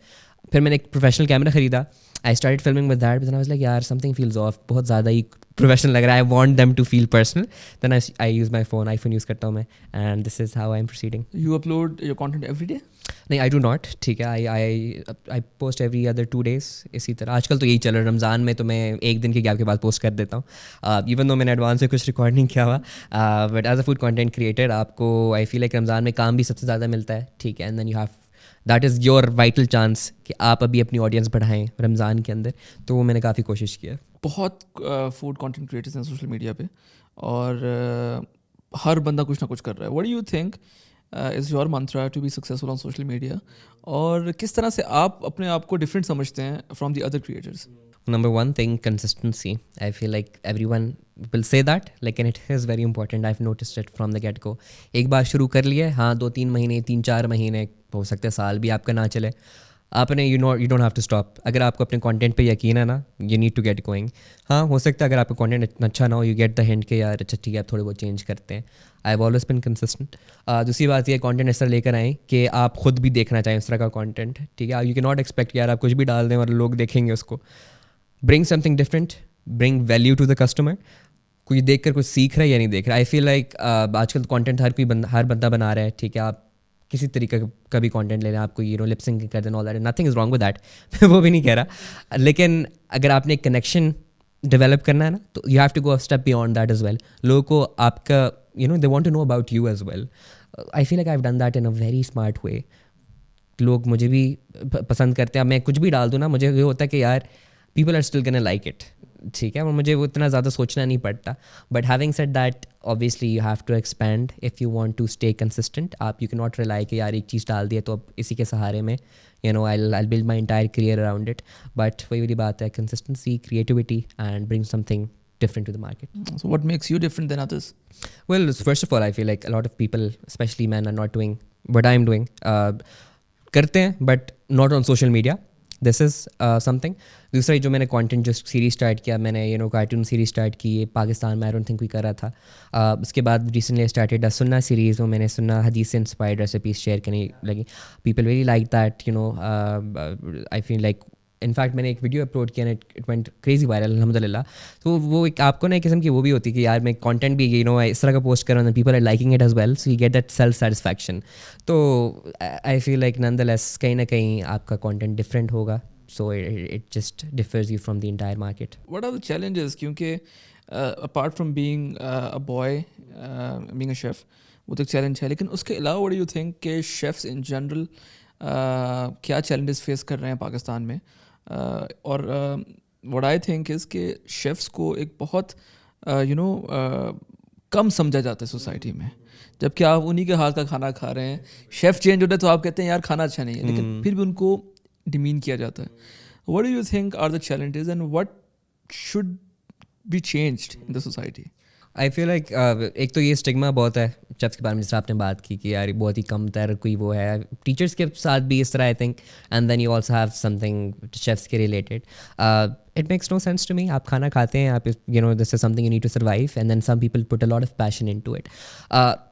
फिर मैंने एक प्रोफेशनल कैमरा खरीदा, I started filming with that, but I was like यार समथिंग फील्स ऑफ, बहुत ज़्यादा ही प्रोफेशनल लग रहा है, I want them to feel personal. Then I use my phone, iPhone use करता हूँ मैं, and this is how I am proceeding. You upload your content every day? नहीं, आई डू नॉट, ठीक है. I post every other 2 days. इसी तरह आजकल तो यही चल रहा है. रमज़ान में तो मैं एक दिन के गैप के बाद पोस्ट कर देता हूँ, इवन दो मैंने एडवांस में कुछ रिकॉर्ड नहीं किया हुआ. But as a food content creator आपको आई फील लाइक रमज़ान में काम भी सबसे ज़्यादा मिलता है, ठीक है. And then you have that is your vital chance कि आप अभी अपनी ऑडियंस बढ़ाएं रमज़ान के अंदर. तो वो मैंने काफ़ी कोशिश किया. बहुत फूड कंटेंट क्रिएटर्स हैं सोशल मीडिया पे और हर बंदा कुछ ना कुछ कर रहा है. What do you think is your mantra to be successful on social media, और किस तरह से आप अपने आप को डिफरेंट समझते हैं from the other creators? Number one thing, consistency. I feel like everyone will say that, लेकिन it is very important. I've noticed it from the get go. एक बार शुरू कर लिया, हाँ 2-3 महीने, 3-4 महीने, हो सकता है साल भी आपका ना चले, आपने you don't have to stop. अगर आपको अपने कंटेंट पे यकीन है ना, you need to get going. हाँ हो सकता है अगर आपका कंटेंट इतना अच्छा ना हो, you get the hint कि यार अच्छा ठीक है आप थोड़े बहुत चेंज करते हैं. I've always been consistent. दूसरी बात ये कंटेंट इस तरह लेकर आएँ कि आप खुद भी देखना चाहें इस तरह का कंटेंट, ठीक है. You cannot expect यार आप कुछ भी डाल दें और लोग देखेंगे उसको. Bring something different, bring value to the customer. कोई देख कर कुछ सीख रहा है या नहीं देख रहा. आई फील लाइक आजकल कंटेंट हर बंदा बना रहा है, ठीक है. आप किसी तरीके का भी कंटेंट ले रहे हैं, आपको लिप सिंक कर देना, all that, nothing is wrong with that. मैं वो भी नहीं कह रहा, लेकिन अगर आपने एक कनेक्शन डेवलप करना है ना, तो you have to go a step beyond that as well. लोगों को आपका they want to know about you as well. I feel like I have done that in a very smart way. लोग मुझे भी पसंद करते हैं. मैं कुछ भी डाल दूँ ना, मुझे ये होता है कि यार people are still gonna like it. ठीक है, और मुझे वो इतना ज़्यादा सोचना नहीं पड़ता. But having said that, obviously you have to expand if you want to stay consistent. आप यू कैन नॉट रिलाई कि यार एक चीज़ डाल दी है तो अब इसी के सहारे में I build my entire career around it. But वही वाली बात है, consistency, creativity and bring something different to the market. So what makes you different than others? Well, first of all, I feel like a lot of people, especially men, are not doing what I'm doing. करते हैं but not on social media. This is something. दूसरा जो मैंने content जो सीरीज स्टार्ट किया, मैंने कार्टून सीरीज स्टार्ट की, ये पाकिस्तान में आई डोंट थिंक कोई कर रहा था. उसके बाद रिसेंटली स्टार्टेड सुन्ना सीरीज़, वो मैंने सुन्ना हदीस से इंस्पायर्ड रेसिपीज शेयर करने लगी. People very like that. I feel like in fact मैंने एक वीडियो अपलोड किया, इट वेंट क्रेजी वायरल अल्हम्दुलिल्लाह. तो वो एक आपको ना एक किस्म की वो भी होती है कि यार मैं कंटेंट भी इस तरह का पोस्ट कर रहा हूँ, people are liking it as well, so you get that self satisfaction. तो आई फील लाइक नॉनदलेस कहीं ना कहीं आपका कंटेंट डिफरेंट होगा, so it just differs you from the entire market. What are the challenges? क्योंकि apart from being a boy, being a chef, वो तो एक चैलेंज है, लेकिन उसके अलावा what do you think कि शेफ्स इन जनरल क्या चैलेंजेस फेस कर रहे हैं पाकिस्तान में? और व्हाट आई थिंक इज़ कि शेफ्स को एक बहुत कम समझा जाता है सोसाइटी में, जबकि आप उन्हीं के हाथ का खाना खा रहे हैं. शेफ़ चेंज होता है तो आप कहते हैं यार खाना अच्छा नहीं है, लेकिन फिर भी उनको डिमीन किया जाता है. What do you think are the challenges and what should be changed in the society? I feel like एक तो ये स्टिग्मा बहुत है शेफ्स के बारे में, जैसे आपने बात की कि यार बहुत ही कम तर कोई वो है. टीचर्स के साथ भी इस तरह I think. And then you also have something chefs के related. It makes no sense to me. आप खाना खाते हैं, आप this is something you need to survive, and then some people put a lot of passion into it.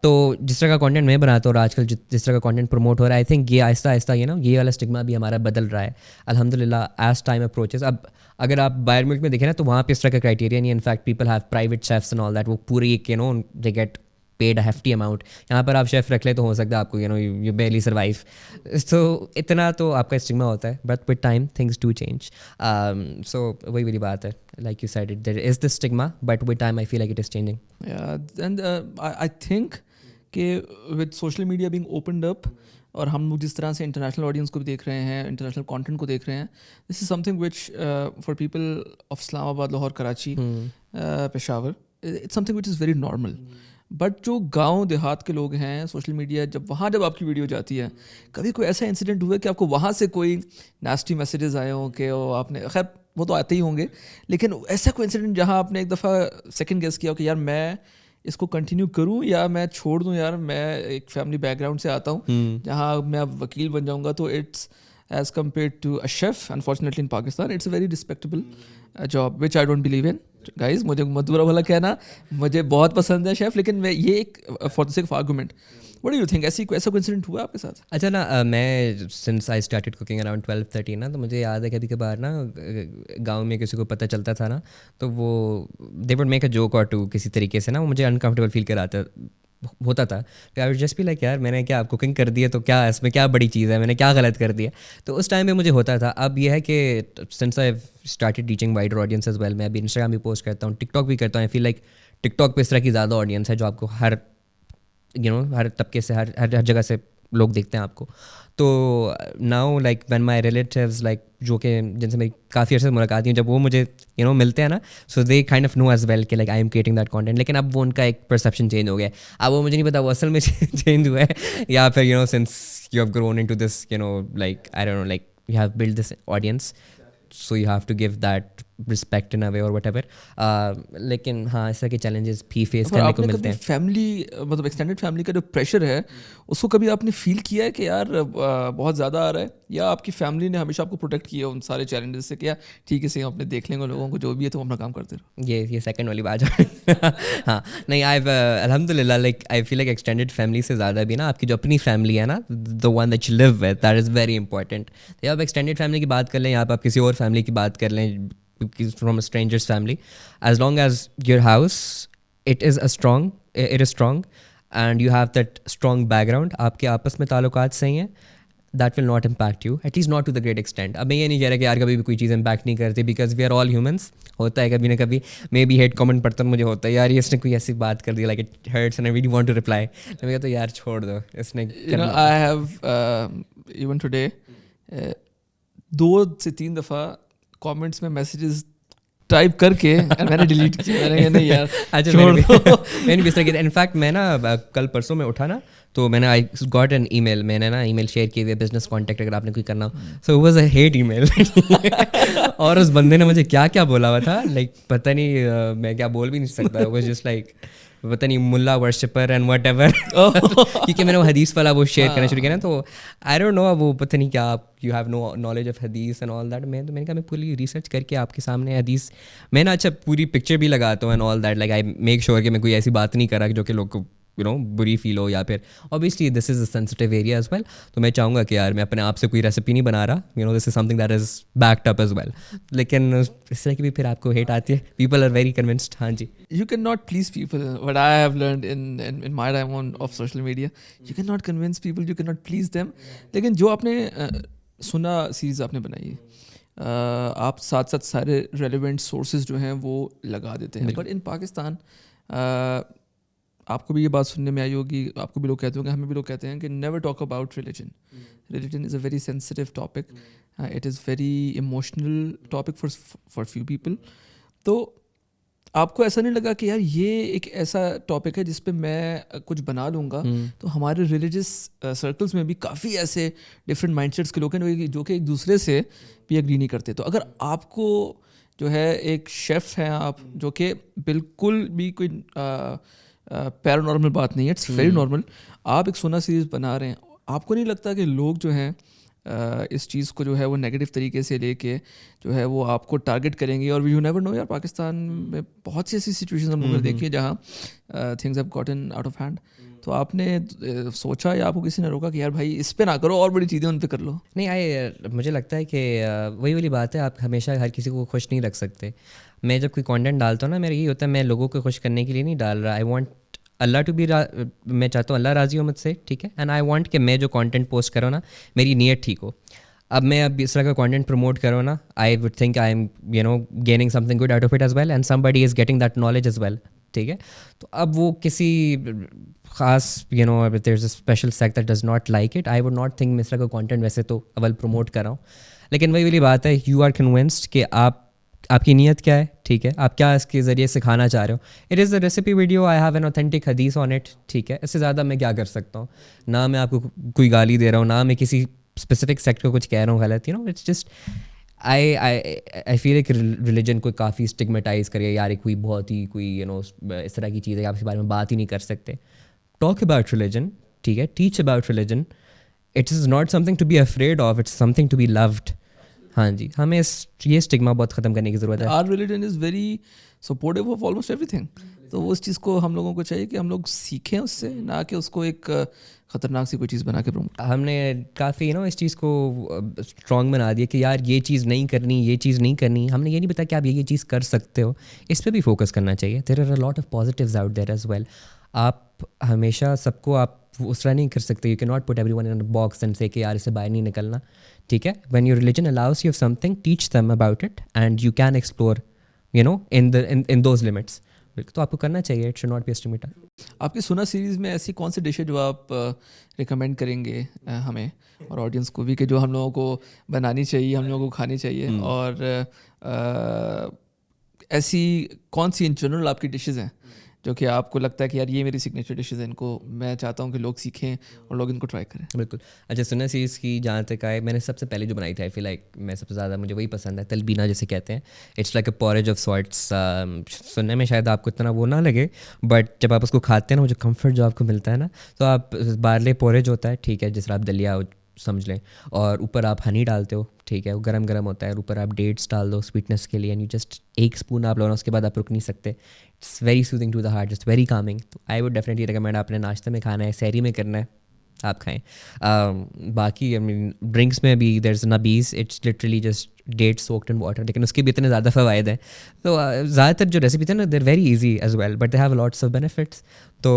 तो जिस तरह का कंटेंट मैं बनाता हूँ और आजकल जिस तरह का कंटेंट प्रमोट हो रहा है, आई थिंक ये आहिस्ता आहिस्ता ये वाला स्टिग्मा भी हमारा बदल रहा है अल्हम्दुलिल्लाह एज टाइम अप्रोचेस. अब अगर आप बाहर मुल्क में देखें ना, तो वहाँ पे इस तरह का क्राइटेरिया नहीं है. In fact people have private chefs and all that. वो पूरी एक they get paid a hefty amount. यहाँ पर आप शेफ़ रख ले तो हो सकता है आपको यू barely survive. So इतना तो आपका स्टिग्मा होता है, but with time things do change. So वही वाली बात है, like you said, there is this stigma, but with time I feel like it is changing. And I think कि with social media being opened up, और हम लोग जिस तरह से इंटरनेशनल ऑडियंस को भी देख रहे हैं, इंटरनेशनल कंटेंट को देख रहे हैं, this is something which for people of Islamabad, Lahore, Karachi, Peshawar, it's something which is very normal. But जो गांव देहात के लोग हैं, सोशल मीडिया जब आपकी वीडियो जाती है, कभी कोई ऐसा इंसिडेंट हुआ कि आपको वहाँ से कोई नास्टी मैसेजेस आए हों कि आपने, खैर वो तो आते ही होंगे, लेकिन ऐसा कोई इंसिडेंट जहाँ आपने एक दफ़ा सेकंड गेस किया हो कि यार मैं इसको कंटिन्यू करूँ या मैं छोड़ दूँ? यार मैं एक फैमिली बैकग्राउंड से आता हूँ जहाँ मैं अब वकील बन जाऊँगा, तो it's as compare to a chef, unfortunately in Pakistan it's a very respectable job which I don't believe in. Guys मुझे मत बुरा भला कहना, मुझे बहुत पसंद है शेफ़, लेकिन मैं ये एक for the sake of argument. What do you think, ऐसा कोई इंसिडेंट हुआ आपके साथ? अच्छा ना, मैं since I started cooking around 12-13 ना, तो मुझे याद है कभी कभार ना गांव में किसी को पता चलता था ना, तो वो they would make a joke और टू किसी तरीके से ना, वो मुझे अनकंफर्टेबल फील कराता होता था. I would just be like यार मैंने क्या कुकिंग कर दी है तो क्या इसमें क्या बड़ी चीज़ है, मैंने क्या गलत कर दिया. तो उस टाइम में मुझे होता था. अब यह है कि since I started teaching wider audience as well, मैं अभी इंस्टाग्राम भी पोस्ट करता हूँ, टिकटॉक भी करता हूँ. आई फील लाइक टिकटॉक पे इस तरह की ज़्यादा ऑडियंस है जो आपको हर हर तबके से हर जगह से लोग देखते हैं आपको. तो now like when my relatives like जो कि जिनसे मेरी काफ़ी अर्से मुलाकात हुई, जब वो मुझे मिलते हैं ना, so they kind of know as well कि like I am creating that content. लेकिन अब वो उनका एक परसेप्शन चेंज हो गया. अब वो मुझे नहीं पता वो असल में चेंज हुआ है या फिर since you have grown into this like I don't know, like you have build this audience, so you have to give that respect in a way और व्हाटएवर. लेकिन हाँ, इस तरह के चैलेंजेस भी फेस करने को मिलते हैं. फैमिली मतलब एक्सटेंडेड फैमिली का जो प्रेशर है, उसको कभी आपने फील किया है कि यार बहुत ज़्यादा आ रहा है, या आपकी फैमिली ने हमेशा आपको प्रोटेक्ट किया उन सारे चैलेंजेस से कि यार ठीक है, सही अपने देख लेंगे लोगों को, जो भी है तुम अपना काम करते रहो? ये सेकंड वाली बात हाँ नहीं, आई अल्हम्दुलिल्लाह like I feel like extended family से ज़्यादा भी ना आपकी जो अपनी फैमिली है ना, the one that you live with, that is very important. या आप एक्सटेंडेड फैमिली की बात कर लें या आप किसी और फैमिली की बात कर लें, from a stranger's family, as long as your house it is strong and you have that strong background, आपके आपस में ताल्लुकात सही हैं, that will not impact you, at least not to the great extent. अब मैं ये नहीं कह रहा कि यार कभी भी कोई चीज़ impact नहीं करती, because we are all humans. होता है कभी ना कभी, मे बी हेट कमेंट पढ़ता मुझे होता है यार ये इसने कोई ऐसी बात कर दी, like it hurts and I really want to reply. तो मैं कहता हूँ यार छोड़ दो इसने. You know, I have even today 2 से 3 दफ़ा कमेंट्स में मैसेजेस टाइप करके मैंने डिलीट किया. मैंने कहा नहीं यार अच्छा मैंने भी इस तरह किया. इनफैक्ट मैं ना कल परसों में उठा ना, तो मैंने आई गॉट एन ईमेल, मैंने ना ईमेल शेयर किए हुए बिजनेस कॉन्टैक्ट अगर आपने कोई करना हो. So it was a hate email. और उस बंदे ने मुझे क्या क्या बोला हुआ था, लाइक पता नहीं मैं क्या बोल भी नहीं सकता. वो जस्ट लाइक पता नहीं मुल्ला वर्शिपर एंड वट एवर. क्योंकि मैंने वो हदीस वाला वो शेयर करना शुरू किया ना, तो आई डोंट नो वो पता नहीं क्या आप you have no knowledge of हदीस एंड ऑल दैट. मैंने कहा मैं पूरी रिसर्च करके आपके सामने हदीस मैं ना अच्छा पूरी पिक्चर भी लगाता हूँ and all that. Like I make sure कि मैं कोई ऐसी बात नहीं कर रहा जो कि लोग को यू नो बुरी फील हो, या फिर obviously this is a sensitive area as well. तो मैं चाहूँगा कि यार मैं अपने आप से कोई रेसिपी नहीं बना रहा, you know this is something that is backed up as well. लेकिन इस तरह की भी फिर आपको हेट आती है. People are very convinced. हाँ जी. You cannot please people. What I have learned in my time of social media, you cannot convince people, you cannot please them. लेकिन जो आपने सुना सीरीज़ आपने बनाई, आप साथ साथ सारे रेलिवेंट सोर्सेज जो हैं वो लगा देते हैं. बट इन पाकिस्तान आपको भी ये बात सुनने में आई होगी, आपको भी लोग कहते होंगे, हमें भी लोग कहते हैं कि never talk about religion. Religion is a very sensitive topic. It is very emotional topic for few people. तो आपको ऐसा नहीं लगा कि यार ये एक ऐसा टॉपिक है जिस पे मैं कुछ बना लूँगा तो हमारे रिलीजियस सर्कल्स में भी काफ़ी ऐसे डिफरेंट माइंडसेट्स के लोग हैं जो कि एक दूसरे से भी एग्री नहीं करते. तो अगर आपको जो है एक शेफ़ हैं आप, जो कि बिल्कुल भी कोई पैरानॉर्मल बात नहीं है, इट्स वेरी नॉर्मल, आप एक सोना सीरीज़ बना रहे हैं, आपको नहीं लगता कि लोग जो हैं इस चीज़ को जो है वो नेगेटिव तरीके से लेके जो है वो आपको टारगेट करेंगे? और यू नेवर नो यार, पाकिस्तान में बहुत सी ऐसी सिचुएशन हम लोगों ने देखी है जहाँ things have gotten out of hand. तो आपने सोचा या आपको किसी ने रोका कि यार भाई इस पे ना करो और बड़ी चीज़ें उन पे कर लो? नहीं, मुझे लगता है कि वही वाली बात है, आप हमेशा हर किसी को खुश नहीं रख सकते. मैं जब कोई कंटेंट डालता हूँ ना, मेरा यही होता है मैं लोगों को खुश करने के लिए नहीं डाल रहा. I want Allah to be मैं चाहता हूँ अल्लाह राज़ी हो मुझसे, ठीक है. एंड आई वांट कि मैं जो कंटेंट पोस्ट करूँ ना, मेरी नीयत ठीक हो. अब मैं अब इस तरह का कंटेंट प्रमोट करूँ ना, I would think I am you know gaining something good out of it as well, and somebody is getting that knowledge as well, ठीक है. तो अब वो किसी खास you know there is a special sect that does not like it, I would not think मैं इस तरह का कंटेंट वैसे तो अव्वल प्रमोट कर रहा हूँ. लेकिन वही वाली बात है, यू आर कन्विंस्ड कि आपकी नीयत क्या है, ठीक है, आप क्या इसके ज़रिए सिखाना चाह रहे हो. It is a recipe video, I have an authentic हदीस ऑन इट, ठीक है. इससे ज़्यादा मैं क्या कर सकता हूँ? ना मैं आपको कोई गाली दे रहा हूँ, ना मैं किसी स्पेसिफिक सेक्ट को कुछ कह रहा हूँ गलत, you know. It's just I feel एक रिलीजन को काफ़ी स्टिग्मेटाइज करिए यार, कोई बहुत ही कोई यू नो इस तरह की चीज़ है, आप इसके बारे में बात ही नहीं कर सकते. टॉक अबाउट रिलीजन, ठीक है, teach about religion. It is not something to be afraid of, it's something to be loved. हाँ जी, हमें ये स्टिग्मा बहुत ख़त्म करने की ज़रूरत है. Our religion is very supportive of almost everything. तो उस चीज़ को हम लोगों को चाहिए कि हम लोग सीखें उससे, ना कि उसको एक ख़तरनाक सी कोई चीज़ बना के प्रमोट. हमने काफ़ी नो इस चीज़ को स्ट्रॉन्ग बना दिया कि यार ये चीज़ नहीं करनी, ये चीज़ नहीं करनी. हमने ये नहीं बताया कि आप ये चीज़ कर सकते हो. इस पर भी फोकस करना चाहिए. There are a lot of positives out there as well. आप हमेशा सबको आप उस तरह नहीं कर सकते. You can not put everyone in a box and say कि यार इससे बाहर नहीं निकलना, ठीक है. When your religion allows you something, teach them about it and you can explore you know in those limits. तो आपको करना चाहिए. It should not be estimated. आपकी सुना सीरीज़ में ऐसी कौन सी डिश है जो आप रिकमेंड करेंगे हमें और ऑडियंस को भी, कि जो हम लोगों को बनानी चाहिए, हम लोगों को खानी चाहिए? और ऐसी कौन सी इन जनरल आपकी डिशेज़ हैं जो कि आपको लगता है कि यार ये मेरी सिग्नेचर डिशेज़ हैं, इनको मैं चाहता हूँ कि लोग सीखें और लोग इनको ट्राई करें? बिल्कुल. अच्छा, सुना सीरीज़ की जहाँ तक आए, मैंने सबसे पहले जो बनाई थी, आई फील लाइक मैं सबसे ज़्यादा मुझे वही पसंद है, तलबीना जिसे कहते हैं. It's like a porridge of sorts. सुनने में शायद आपको इतना वो ना लगे, बट जब आप उसको खाते हैं ना, वो जो कम्फर्ट जो आपको मिलता है ना, तो आप बारले पॉरेज होता है, ठीक है, जिस तरह आप दलिया समझ लें, और ऊपर आप हनी डालते हो, ठीक है, वो गरम गरम होता है, और ऊपर आप डेट्स डाल दो स्वीटनेस के लिए, एंड यू जस्ट एक स्पून आप लो, उसके बाद आप रुक नहीं सकते. It's very soothing to the heart, it's very calming. तो आई वुड डेफिनेटली रिकमेंड. आपने नाश्ते में खाना है, सहरी में करना है, आप खाएं। बाकी आई मीन ड्रिंक्स में भी देयर इज़ नबीज़, it's literally just date soaked in water, लेकिन उसके भी इतने ज़्यादा फ़वाइद हैं। तो ज़्यादातर जो रेसिपी थे ना they're very easy as well, but they have lots of benefits. तो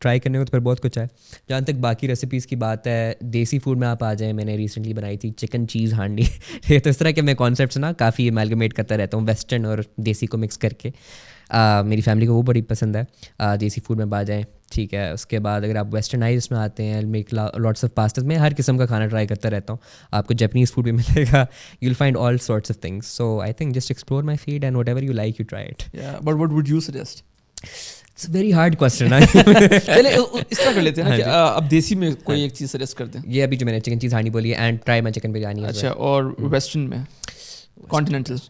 ट्राई करने को तो फिर बहुत कुछ है। जहाँ तक बाकी रेसिपीज़ की बात है, देसी फूड में आप आ जाएँ, मैंने रिसेंटली बनाई थी चिकन चीज़ हांडी। ये तो इस तरह के मैं कॉन्सेप्ट्स ना काफ़ी एमैलगमेट करता रहता हूँ, वेस्टर्न और देसी को मिक्स करके। मेरी फैमिली को वो बड़ी पसंद है। देसी फूड में आ जाएँ, ठीक है। उसके बाद अगर आप वेस्टर्नाइज में आते हैं, मेक लॉट्स ऑफ पास्ता, मैं हर किस्म का खाना ट्राई करता रहता हूँ। आपको जापानीज़ फूड भी मिलेगा, you will find all sorts of things. So I think just explore my feed and whatever you like you try it. But what would you suggest? It's very hard question. चले इस तरह कर लेते हैं ना कि अब देसी में कोई एक चीज़ सजेस्ट करते हैं। ये अभी जो मैंने चिकन चीज़ हांडी बोली है, and try my chicken biryani. अच्छा, और वेस्टर्न में continental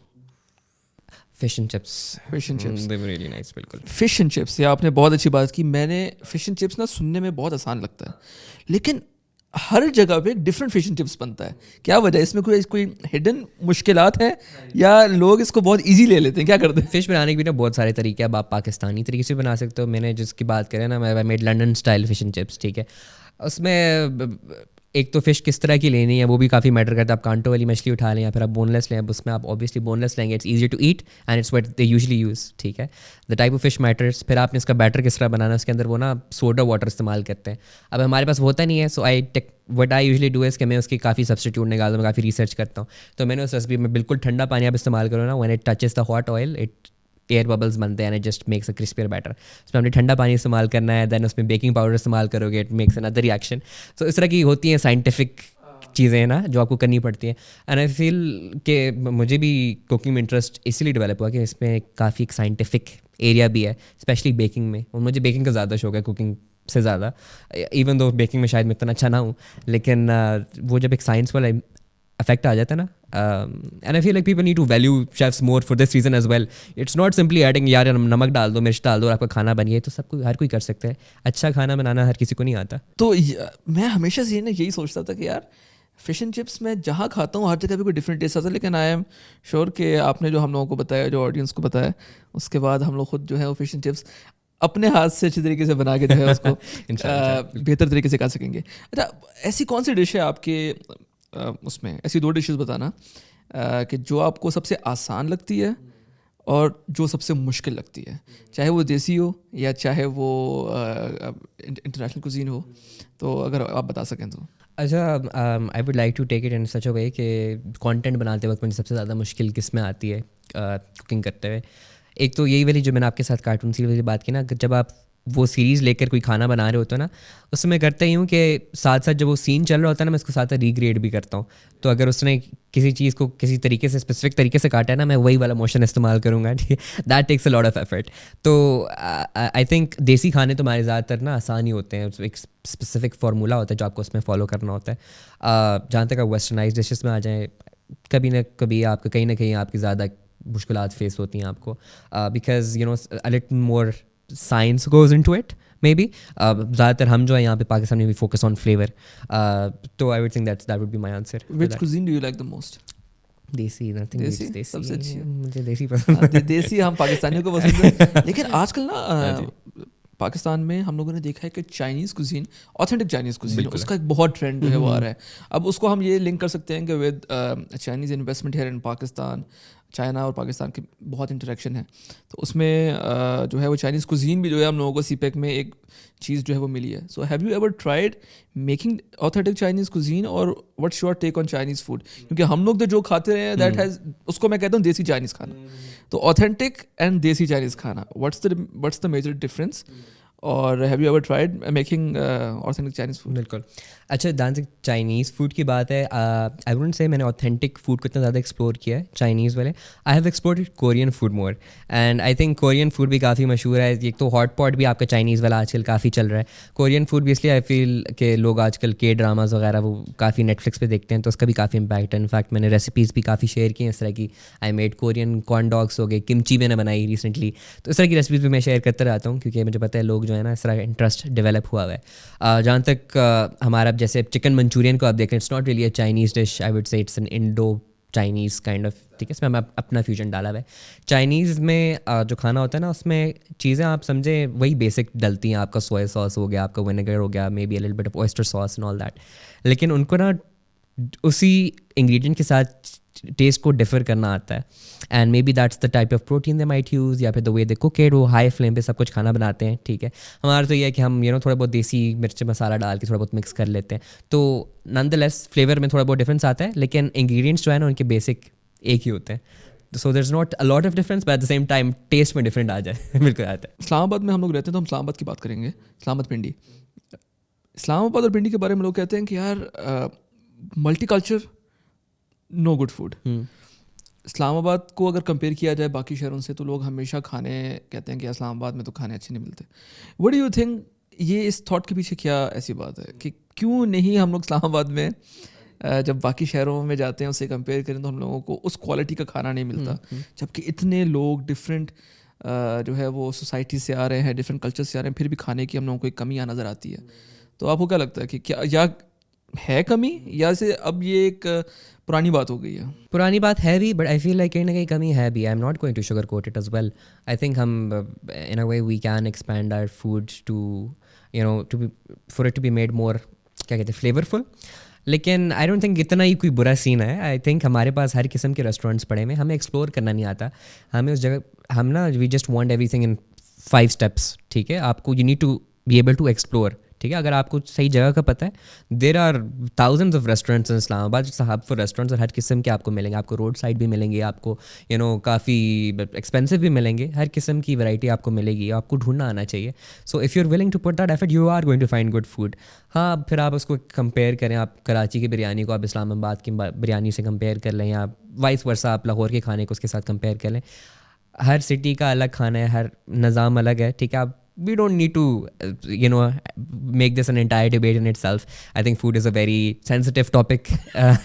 fish and chips. Fish and chips, they were really nice. बिल्कुल फिश एंड चिप्स, ये आपने बहुत अच्छी बात की। मैंने फिश एंड चिप्स ना सुनने में बहुत आसान लगता है, लेकिन हर जगह पे डिफरेंट फिश एंड चिप्स बनता है। क्या वजह है? इसमें कोई हिडन मुश्किलात है या लोग इसको बहुत इजी ले लेते हैं? क्या करते हैं? फिश बनाने के भी ना बहुत सारे तरीके हैं। अब आप पाकिस्तानी तरीके से बना सकते हो। मैंने जिसकी बात करें ना, मैं made London style fish and chips, ठीक है। उसमें एक तो फ़िश किस तरह की लेनी है वो भी काफ़ी मैटर करता है। आप कांटो वाली मछली उठा लें या फिर आप बोनलेस लें, अब उसमें आप ऑब्वियसली बोनलेस लेंगे, it's easy to eat and it's what they usually use, ठीक है। The type of fish matters. फिर आपने इसका बैटर किस तरह बनाना है, उसके अंदर वो ना सोडा वाटर इस्तेमाल करते हैं। अब हमारे पास होता नहीं है, so what I usually do is कि मैं उसकी काफ़ी सब्स्टिट्यूट निकालता हूँ, मैं काफ़ी रिसर्च करता हूँ। तो मैंने उस रेसिपी में बिल्कुल ठंडा पानी आप इस्तेमाल करो ना, when it touches the hot oil it air bubbles बनते हैं and it just makes a crispier batter. उसमें हमने ठंडा पानी इस्तेमाल करना है, देन उसमें बेकिंग पाउडर इस्तेमाल करोगे, इट मेक्स अनदर रिएक्शन। तो इस तरह की होती हैं साइंटिफिक चीज़ें हैं ना जो आपको करनी पड़ती हैं। एंड आई फील कि मुझे भी कुकिंग में इंटरेस्ट इसीलिए डेवलप हुआ कि इसमें काफ़ी एक साइंटिफिक एरिया भी है, स्पेशली बेकिंग में। और मुझे बेकिंग का ज़्यादा शौक है कुकिंग से ज़्यादा, इवन दो बेकिंग में शायद मैं इतना अच्छा ना हूँ, लेकिन वो जब एक साइंस वाला अफेक्ट आ जाता है ना, and I feel like people need to value chefs more for this reason as well. It's not simply adding यार नमक डाल दो, मिर्च डाल दो और आपका खाना बनिए, तो सब कोई हर कोई कर सकता है। अच्छा खाना बनाना हर किसी को नहीं आता। तो मैं हमेशा से यही सोचता था कि यार फिश एंड चिप्स मैं जहाँ खाता हूँ हर जगह पे कोई डिफरेंट टेस्ट आता है, लेकिन आई एम श्योर कि आपने जो हम लोगों को बताया, जो ऑडियंस को बताया, उसके बाद हम लोग खुद जो है वो फिश एंड चिप्स अपने हाथ से अच्छी तरीके से बना के जो है उसको बेहतर तरीके से खा सकेंगे। अच्छा, ऐसी कौन सी डिश है आपके उसमें, ऐसी 2 डिशेस बताना कि जो आपको सबसे आसान लगती है और जो सबसे मुश्किल लगती है, चाहे वो देसी हो या चाहे वो इंटरनेशनल कुजीन हो, तो अगर आप बता सकें तो। अच्छा, I would like to take it in such a way कि कंटेंट बनाते वक्त मुझे सबसे ज़्यादा मुश्किल किस में आती है कुकिंग करते हुए। एक तो यही वाली जो मैंने आपके साथ कार्टून सीरीज वाली बात की ना, जब आप वो सीरीज़ लेकर कोई खाना बना रहे होते हो ना, उसमें मैं करता ही हूँ कि साथ साथ जब वो सीन चल रहा होता है ना, मैं उसको साथ साथ रिक्रिएट भी करता हूँ। तो अगर उसने किसी चीज़ को किसी तरीके से स्पेसिफिक तरीके से काटा है ना, मैं वही वाला मोशन इस्तेमाल करूँगा, ठीक है। That takes a lot of effort. तो आई थिंक देसी खाने तो हमारे ज़्यादातर ना आसान ही होते हैं, एक स्पेसिफिक फार्मूला होता है जो आपको उसमें फॉलो करना होता है। जहाँ तक आप वेस्टर्नाइज डिशेस में आ जाएँ, कभी ना कभी आपको कहीं ना कहीं आपकी ज़्यादा मुश्किलात फेस होती हैं आपको, because you know a little more science goes into it may be. ज़्यादातर हम जो है यहाँ पे पाकिस्तान में भी फोकस ऑन फ्लेवर। तो I would think that would be my answer. Which cuisine do you like the most? Desi, nothing desi desi सबसे अच्छी है। मुझे देसी पसंद है। देसी हम पाकिस्तानियों को पसंद है, लेकिन आजकल ना पाकिस्तान में हम लोगों ने देखा है कि Chinese cuisine, authentic Chinese cuisine, उसका एक बहुत ट्रेंड जो है वो आ रहा है। अब उसको हम ये लिंक कर सकते हैं कि with Chinese investment here in Pakistan, China और पाकिस्तान की बहुत इंटरेक्शन है, तो उसमें जो है वो चाइनीज़ कुजीन भी जो है हम लोगों को सीपेक में एक चीज़ जो है वो मिली है। So have you ever tried making authentic Chinese cuisine, और what's your take on Chinese food? क्योंकि हम लोग तो जो खाते रहे हैं दैट हैज़, उसको मैं कहता हूँ देसी चाइनीज़ खाना। तो ऑथेंटिक एंड देसी चाइनीज़ खाना, व्हाट्स द मेजर डिफरेंस? और have you ever tried making authentic Chinese food? बिल्कुल। अच्छा, जहाँ तक चाइनीज़ फूड की बात है, आई वुडंट से मैंने ऑथेंटिक फूड को इतना ज़्यादा एक्सप्लोर किया है चाइनीज़ वाले। I have explored Korean food more, and I think Korean food भी काफ़ी मशहूर है। एक तो हॉट पॉट भी आपका चाइनीज़ वाला आजकल काफ़ी चल रहा है। कोरियन फूड भी इसलिए आई फील कि लोग आजकल के ड्रामाज वगैरह वो काफ़ी नेटफ्लिक्स पे देखते हैं, तो उसका भी काफ़ी इम्पैक्ट है। इनफैक्ट मैंने रेसिपीज़ भी काफ़ी शेयर की हैं इस तरह की। I made Korean corn dogs हो गए, किमची मैंने बनाई रिसेंटली। तो इस तरह की रेसिपीज़ भी मैं शेयर करता रहता हूँ, क्योंकि मुझे पता है लोग जो है ना इस तरह का इंटरेस्ट डेवलप हुआ है। जहाँ तक हमारा जैसे चिकन मंचूरियन को आप देखें, it's not really a Chinese dish, I would से it's an Indo Chinese kind of, ठीक है, इसमें हमें अपना फ्यूजन डाला हुआ है। चाइनीज़ में जो खाना होता है ना, उसमें चीज़ें आप समझे वही बेसिक डलती हैं, आपका सोया सॉस हो गया, आपका विनेगर हो गया, may be a little bit of oyster sauce and all that, लेकिन उनको ना उसी इंग्रेडिएंट के साथ टेस्ट को डिफर करना आता है, and may be that's the type of protein they might use, या फिर the way they cook it, वो हाई फ्लेम पे सब कुछ खाना बनाते हैं, ठीक है। हमारा तो ये है कि हम थोड़ा बहुत देसी मिर्च मसाला डाल के थोड़ा बहुत मिक्स कर लेते हैं, तो नॉनदलेस फ्लेवर में थोड़ा बहुत डिफरेंस आता है, लेकिन इंग्रेडिएंट्स जो है ना उनके बेसिक एक ही होते हैं, so there is not a lot of difference, but at the same time taste में डिफरेंट आ जाए बिल्कुल आता है। इस्लामाबाद में हम लोग रहते हैं तो हम इस्लामाबाद की बात करेंगे। इस्लामाबाद पिंडी, इस्लामाबाद और पिंडी के बारे में लोग कहते हैं कि यार multi culture, no good food. Islamabad को अगर कंपेयर किया जाए बाकी शहरों से तो लोग हमेशा खाने कहते हैं कि इस्लामाबाद में तो खाने अच्छे नहीं मिलते। व्हाट डू यू थिंक, ये इस थॉट के पीछे क्या ऐसी बात है कि क्यों नहीं हम लोग इस्लामाबाद में जब बाकी शहरों में जाते हैं उससे कंपेयर करें तो हम लोगों को उस क्वालिटी का खाना नहीं मिलता, जबकि इतने लोग डिफरेंट जो है वो सोसाइटी से आ रहे हैं, डिफरेंट कल्चर से आ रहे हैं, फिर भी खाने की हम लोगों को एक कमी नज़र आती है। तो आपको क्या लगता है कि क्या या है कमी, या से अब ये एक पुरानी बात हो गई है? पुरानी बात है भी, बट आई फील लाइक कहीं ना कहीं कमी है भी। I am not going to sugar coat it as well. I think हम in a way we can expand our food to to be for it to be made more, क्या कहते हैं, फ्लेवरफुल। लेकिन आई डोंट थिंक इतना ही कोई बुरा सीन है। आई थिंक हमारे पास हर किस्म के रेस्टोरेंट्स पड़े हैं, हमें एक्सप्लोर करना नहीं आता, हमें उस जगह हम ना we just want everything in 5 steps, ठीक है। आपको you need to be able to explore, ठीक है। अगर आपको सही जगह का पता है, there are thousands of restaurants in Islamabad, hub for restaurants, और हर किस्म के आपको मिलेंगे। आपको रोड साइड भी मिलेंगे, आपको काफ़ी एक्सपेंसिव भी मिलेंगे, हर किस्म की वैरायटी आपको मिलेगी, आपको ढूंढना आना चाहिए। So if you are willing to put that effort, you are going to find good food. हाँ, फिर आप उसको कंपेयर करें, आप कराची की बिरयानी को आप इस्लामाबाद की बिरयानी से कंपेयर कर लें, या वाइस वर्सा आप लाहौर के खाने को उसके साथ कंपेयर कर लें। हर सिटी का अलग खाना है, हर निज़ाम अलग है, ठीक है। आप we don't need to make this an entire debate in itself. I think food is a very sensitive topic.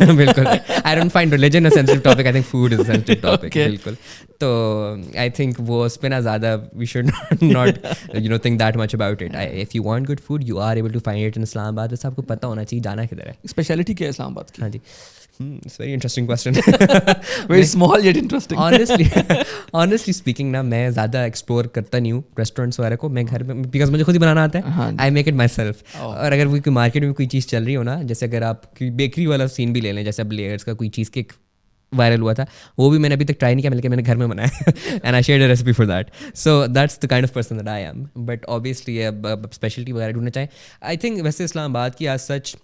बिल्कुल, I don't find religion a sensitive topic. I think food is a sensitive topic. Okay. बिल्कुल, तो I think वो उस पे ना ज़्यादा we should not think that much about it. If you want good food, you are able to find it in Islamabad. बस आपको पता होना चाहिए जाना किधर है। स्पेशलिटी क्या है इस्लामाबाद की? हाँ जी, it's very interesting question. Very small yet interesting. Honestly speaking ना, मैं ज़्यादा एक्सप्लोर करता नहीं हूँ रेस्टोरेंट्स वगैरह को। मैं घर में, बिकॉज मुझे खुद ही बनाना आता है, I make it my self. और अगर कोई मार्केट में कोई चीज़ चल रही हो ना, जैसे अगर आप बेकरी वाला सीन भी ले लें, जैसे अब लेयर्स का कोई चीज़ केक वायरल हुआ था, वो भी मैंने अभी तक ट्राई नहीं किया, मैंने घर में बनाया and I shared a recipe for that. So that's the kind of person that I am. But obviously अब स्पेशलिटी वगैरह ढूंढना चाहिए। आई थिंक वैसे इस्लामाबाद की आज सच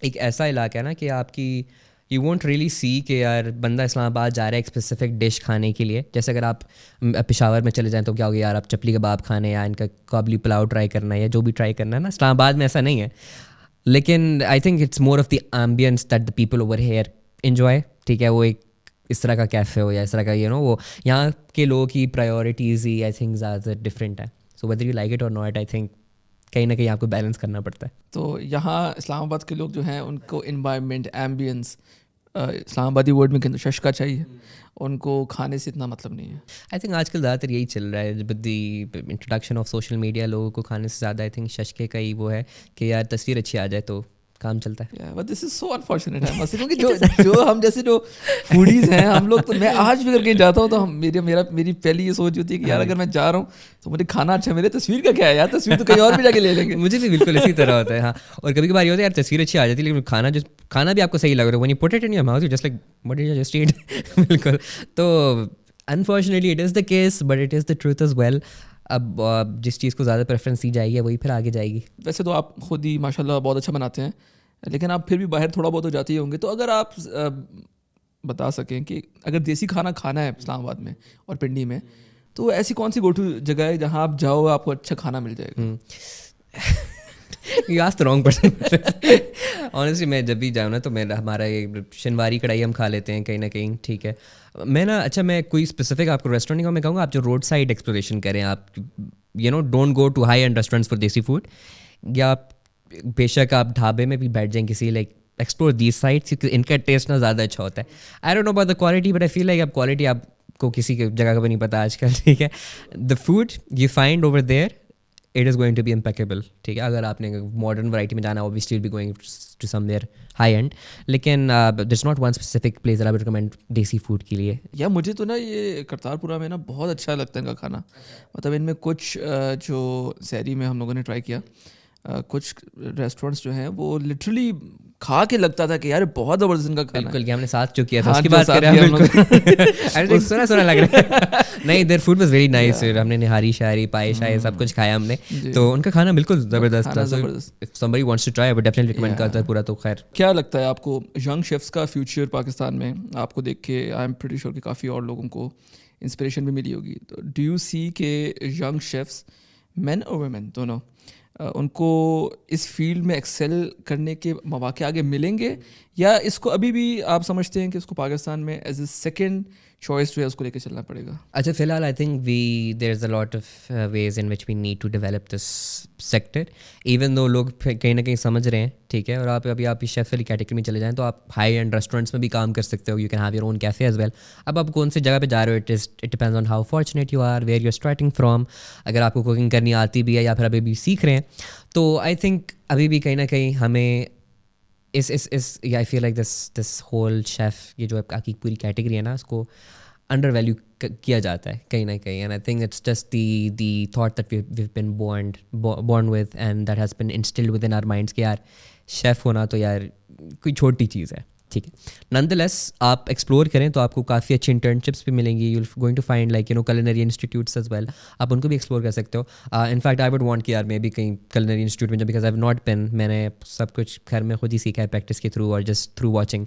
एक ऐसा इलाका है ना कि आपकी यू वोंट रियली सी कि यार बंदा इस्लामाबाद जा रहा है एक स्पेसिफिक डिश खाने के लिए। जैसे अगर आप पेशावर में चले जाएं तो क्या हो गया यार, आप चपली कबाब खाने या इनका काबली पुलाव ट्राई करना है या जो भी ट्राई करना है ना, इस्लामाबाद में ऐसा नहीं है। लेकिन आई think it's more of the ambience that the people over here enjoy, ठीक है। वो एक इस तरह का कैफ़े हो या इस तरह का वो यहाँ के लोगों की प्रायोरिटीज़ ही आई थिंक ज़्यादा डिफरेंट है। So whether you like it और नॉट, आई थिंक कहीं ना कहीं आपको बैलेंस करना पड़ता है। तो यहाँ इस्लामाबाद के लोग जो हैं उनको इन्वायरमेंट, एम्बियंस, इस्लामाबादी वर्ड में कहते शश का चाहिए, उनको खाने से इतना मतलब नहीं है। आई थिंक आजकल ज़्यादातर यही चल रहा है with the introduction of social media. लोगों को खाने से ज़्यादा आई थिंक शशके का ही वो है कि यार तस्वीर अच्छी आ जाए तो काम चलता है। But this is so unfortunate है मसीह, क्योंकि जो हम जैसे जो फूडीज हैं हम लोग, तो मैं आज भी अगर कहीं जाता हूँ तो हम मेरी पहली ये सोच होती है कि यार अगर मैं जा रहा हूँ तो मुझे खाना अच्छा मिले, तस्वीर का क्या है यार, तस्वीर तो कहीं और भी जाके ले लेंगे। मुझे भी बिल्कुल इसी तरह होता है। हाँ, और कभी कभार ये होता है यार तस्वीर अच्छी आ जाती है लेकिन खाना भी आपको सही लग रहा है, when you put it in your mouth you just like what did you just eat. बिल्कुल, तो unfortunately it is the case, but it is the truth as well. अब जिस चीज़ को ज़्यादा प्रेफरेंस दी जाएगी वही फिर आगे जाएगी। वैसे तो आप खुद ही माशाल्लाह बहुत अच्छा बनाते हैं, लेकिन आप फिर भी बाहर थोड़ा बहुत तो जाते ही होंगे। तो अगर आप बता सकें कि अगर देसी खाना है इस्लामाबाद में और पिंडी में, तो ऐसी कौन सी गो टू जगह है जहाँ आप जाओ आपको अच्छा खाना मिल जाएगा? You asked the wrong person. Honestly, मैं जब भी जाऊँ ना तो हमारा ये शनवारी कढ़ाई हम खा लेते हैं कहीं ना कहीं, ठीक है। मैं कोई स्पेसिफिक आपको रेस्टोरेंट नहीं कहूँगा, मैं कहूँगा आप जो रोड साइड एक्सप्लोरेशन करें, आप don't go to high end restaurants for desi food, या आप बेशक आप ढाबे में भी बैठ जाएं किसी, लाइक एक्सप्लोर दीज साइट्स, क्योंकि इनका टेस्ट ना ज़्यादा अच्छा होता है। आई don't know about the quality, but I feel like अब क्वालिटी आपको किसी जगह का भी नहीं पता आजकल, ठीक है। The food you find over there it is going to be impeccable, ठीक है. अगर आपने मॉडर्न वैरायटी में जाना, obviously be going to somewhere high end, लेकिन this not one specific place I would recommend desi food के लिए. या मुझे तो ना ये करतारपुरा में ना बहुत अच्छा लगता है इनका खाना. मतलब इनमें कुछ जो शहरी में हम लोगों ने ट्राई किया, कुछ रेस्टोरेंट्स जो हैं वो लिटरली खा के लगता था कि यार बहुत ज़बरदस्त इनका खाना है. बिल्कुल, कि हमने साथ जो किया था हाँ, उसकी जो बात साथ कर रहे हैं किया हम बिल्कुल. अरे सुना सुना लग रहा है. नहीं, their food was very nice. हमने निहारी शायरी पाए शाये सब कुछ खाया हमने, तो उनका खाना बिल्कुल ज़बरदस्त था. So if somebody wants to try, I would definitely recommend Kartarpura. तो खैर, क्या लगता है आपको यंग शेफ्स का फ्यूचर पाकिस्तान में? आपको देख के आई एम प्रीटी श्योर कि काफ़ी और लोगों को इंस्पिरेशन भी मिली होगी. तो डू यू सी के यंग शेफ्स, मेन और वुमेन दोनों, उनको इस फील्ड में एक्सेल करने के मौके आगे मिलेंगे, या इसको अभी भी आप समझते हैं कि इसको पाकिस्तान में एज ए सेकेंड चॉइस जो है उसको लेके चलना पड़ेगा? अच्छा, फिलहाल I think there is a lot of ways in which we need to develop this sector, even though लोग कहीं ना कहीं समझ रहे हैं, ठीक है. और आप शेफ वाली कैटेगरी में चले जाएं तो आप हाई एंड रेस्टोरेंट्स में भी काम कर सकते हो. You can have your own cafe as well. अब आप कौन सी जगह पे जा रहे हो, it depends on how fortunate you are, where you are starting from. अगर आपको कुकिंग करनी आती भी है या फिर अभी भी सीख रहे हैं, तो आई थिंक अभी भी कहीं ना कहीं हमें इस I feel like this whole chef, ये जो आपकी पूरी कैटेगरी है ना, उसको अंडर वैल्यू किया जाता है कहीं ना कहीं. And I think it's just the thought that we been born with and that has been instilled within our minds कि यार शेफ़ होना तो यार कोई छोटी चीज़ है, ठीक है. नॉनदलेस आप एक्सप्लोर करें तो आपको काफ़ी अच्छी इंटर्नशिप्स भी मिलेंगी. You going to find like culinary institutes as well. आप उनको भी एक्सप्लोर कर सकते हो. इनफैक्ट आई वुड वांट कि यार मैं भी कहीं culinary इंस्टीट्यूट में, because I have not been, मैंने सब कुछ घर में खुद ही सीखा है प्रैक्टिस के थ्रू और जस्ट थ्रू वॉचिंग.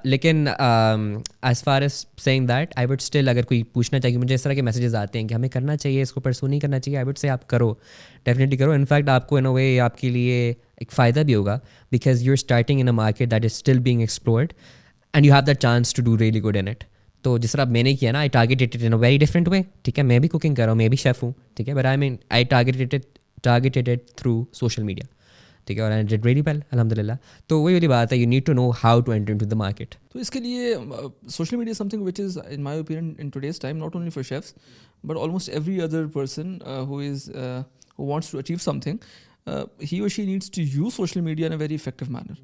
लेकिन as far as saying that, I would still, अगर कोई पूछना चाहिए, मुझे इस तरह के मैसेजेस आते हैं कि हमें करना चाहिए, इसको परसू नहीं करना चाहिए, आई वुड से आप करो, डेफिनेटली करो. इनफैक्ट आपको इन अ वे आपके लिए एक फ़ायदा भी होगा, because you are starting in a market that is still being explored and you have that chance to do really good in it. तो जिस तरह मैंने किया ना, I targeted it in a very different way, ठीक है. मैं भी कुकिंग कर रहा हूँ, मैं भी शेफ़ हूँ, ठीक है, but I targeted it through social media, ठीक है, और आई डिड वेरी वेल अल्हम्दुलिल्लाह. तो वही वाली बात है, you need to know how to enter into the market. तो इसके लिए social media something which is in my opinion in today's time not only for chefs but almost every other person who wants to achieve something, he or she needs to use social media in a very effective manner.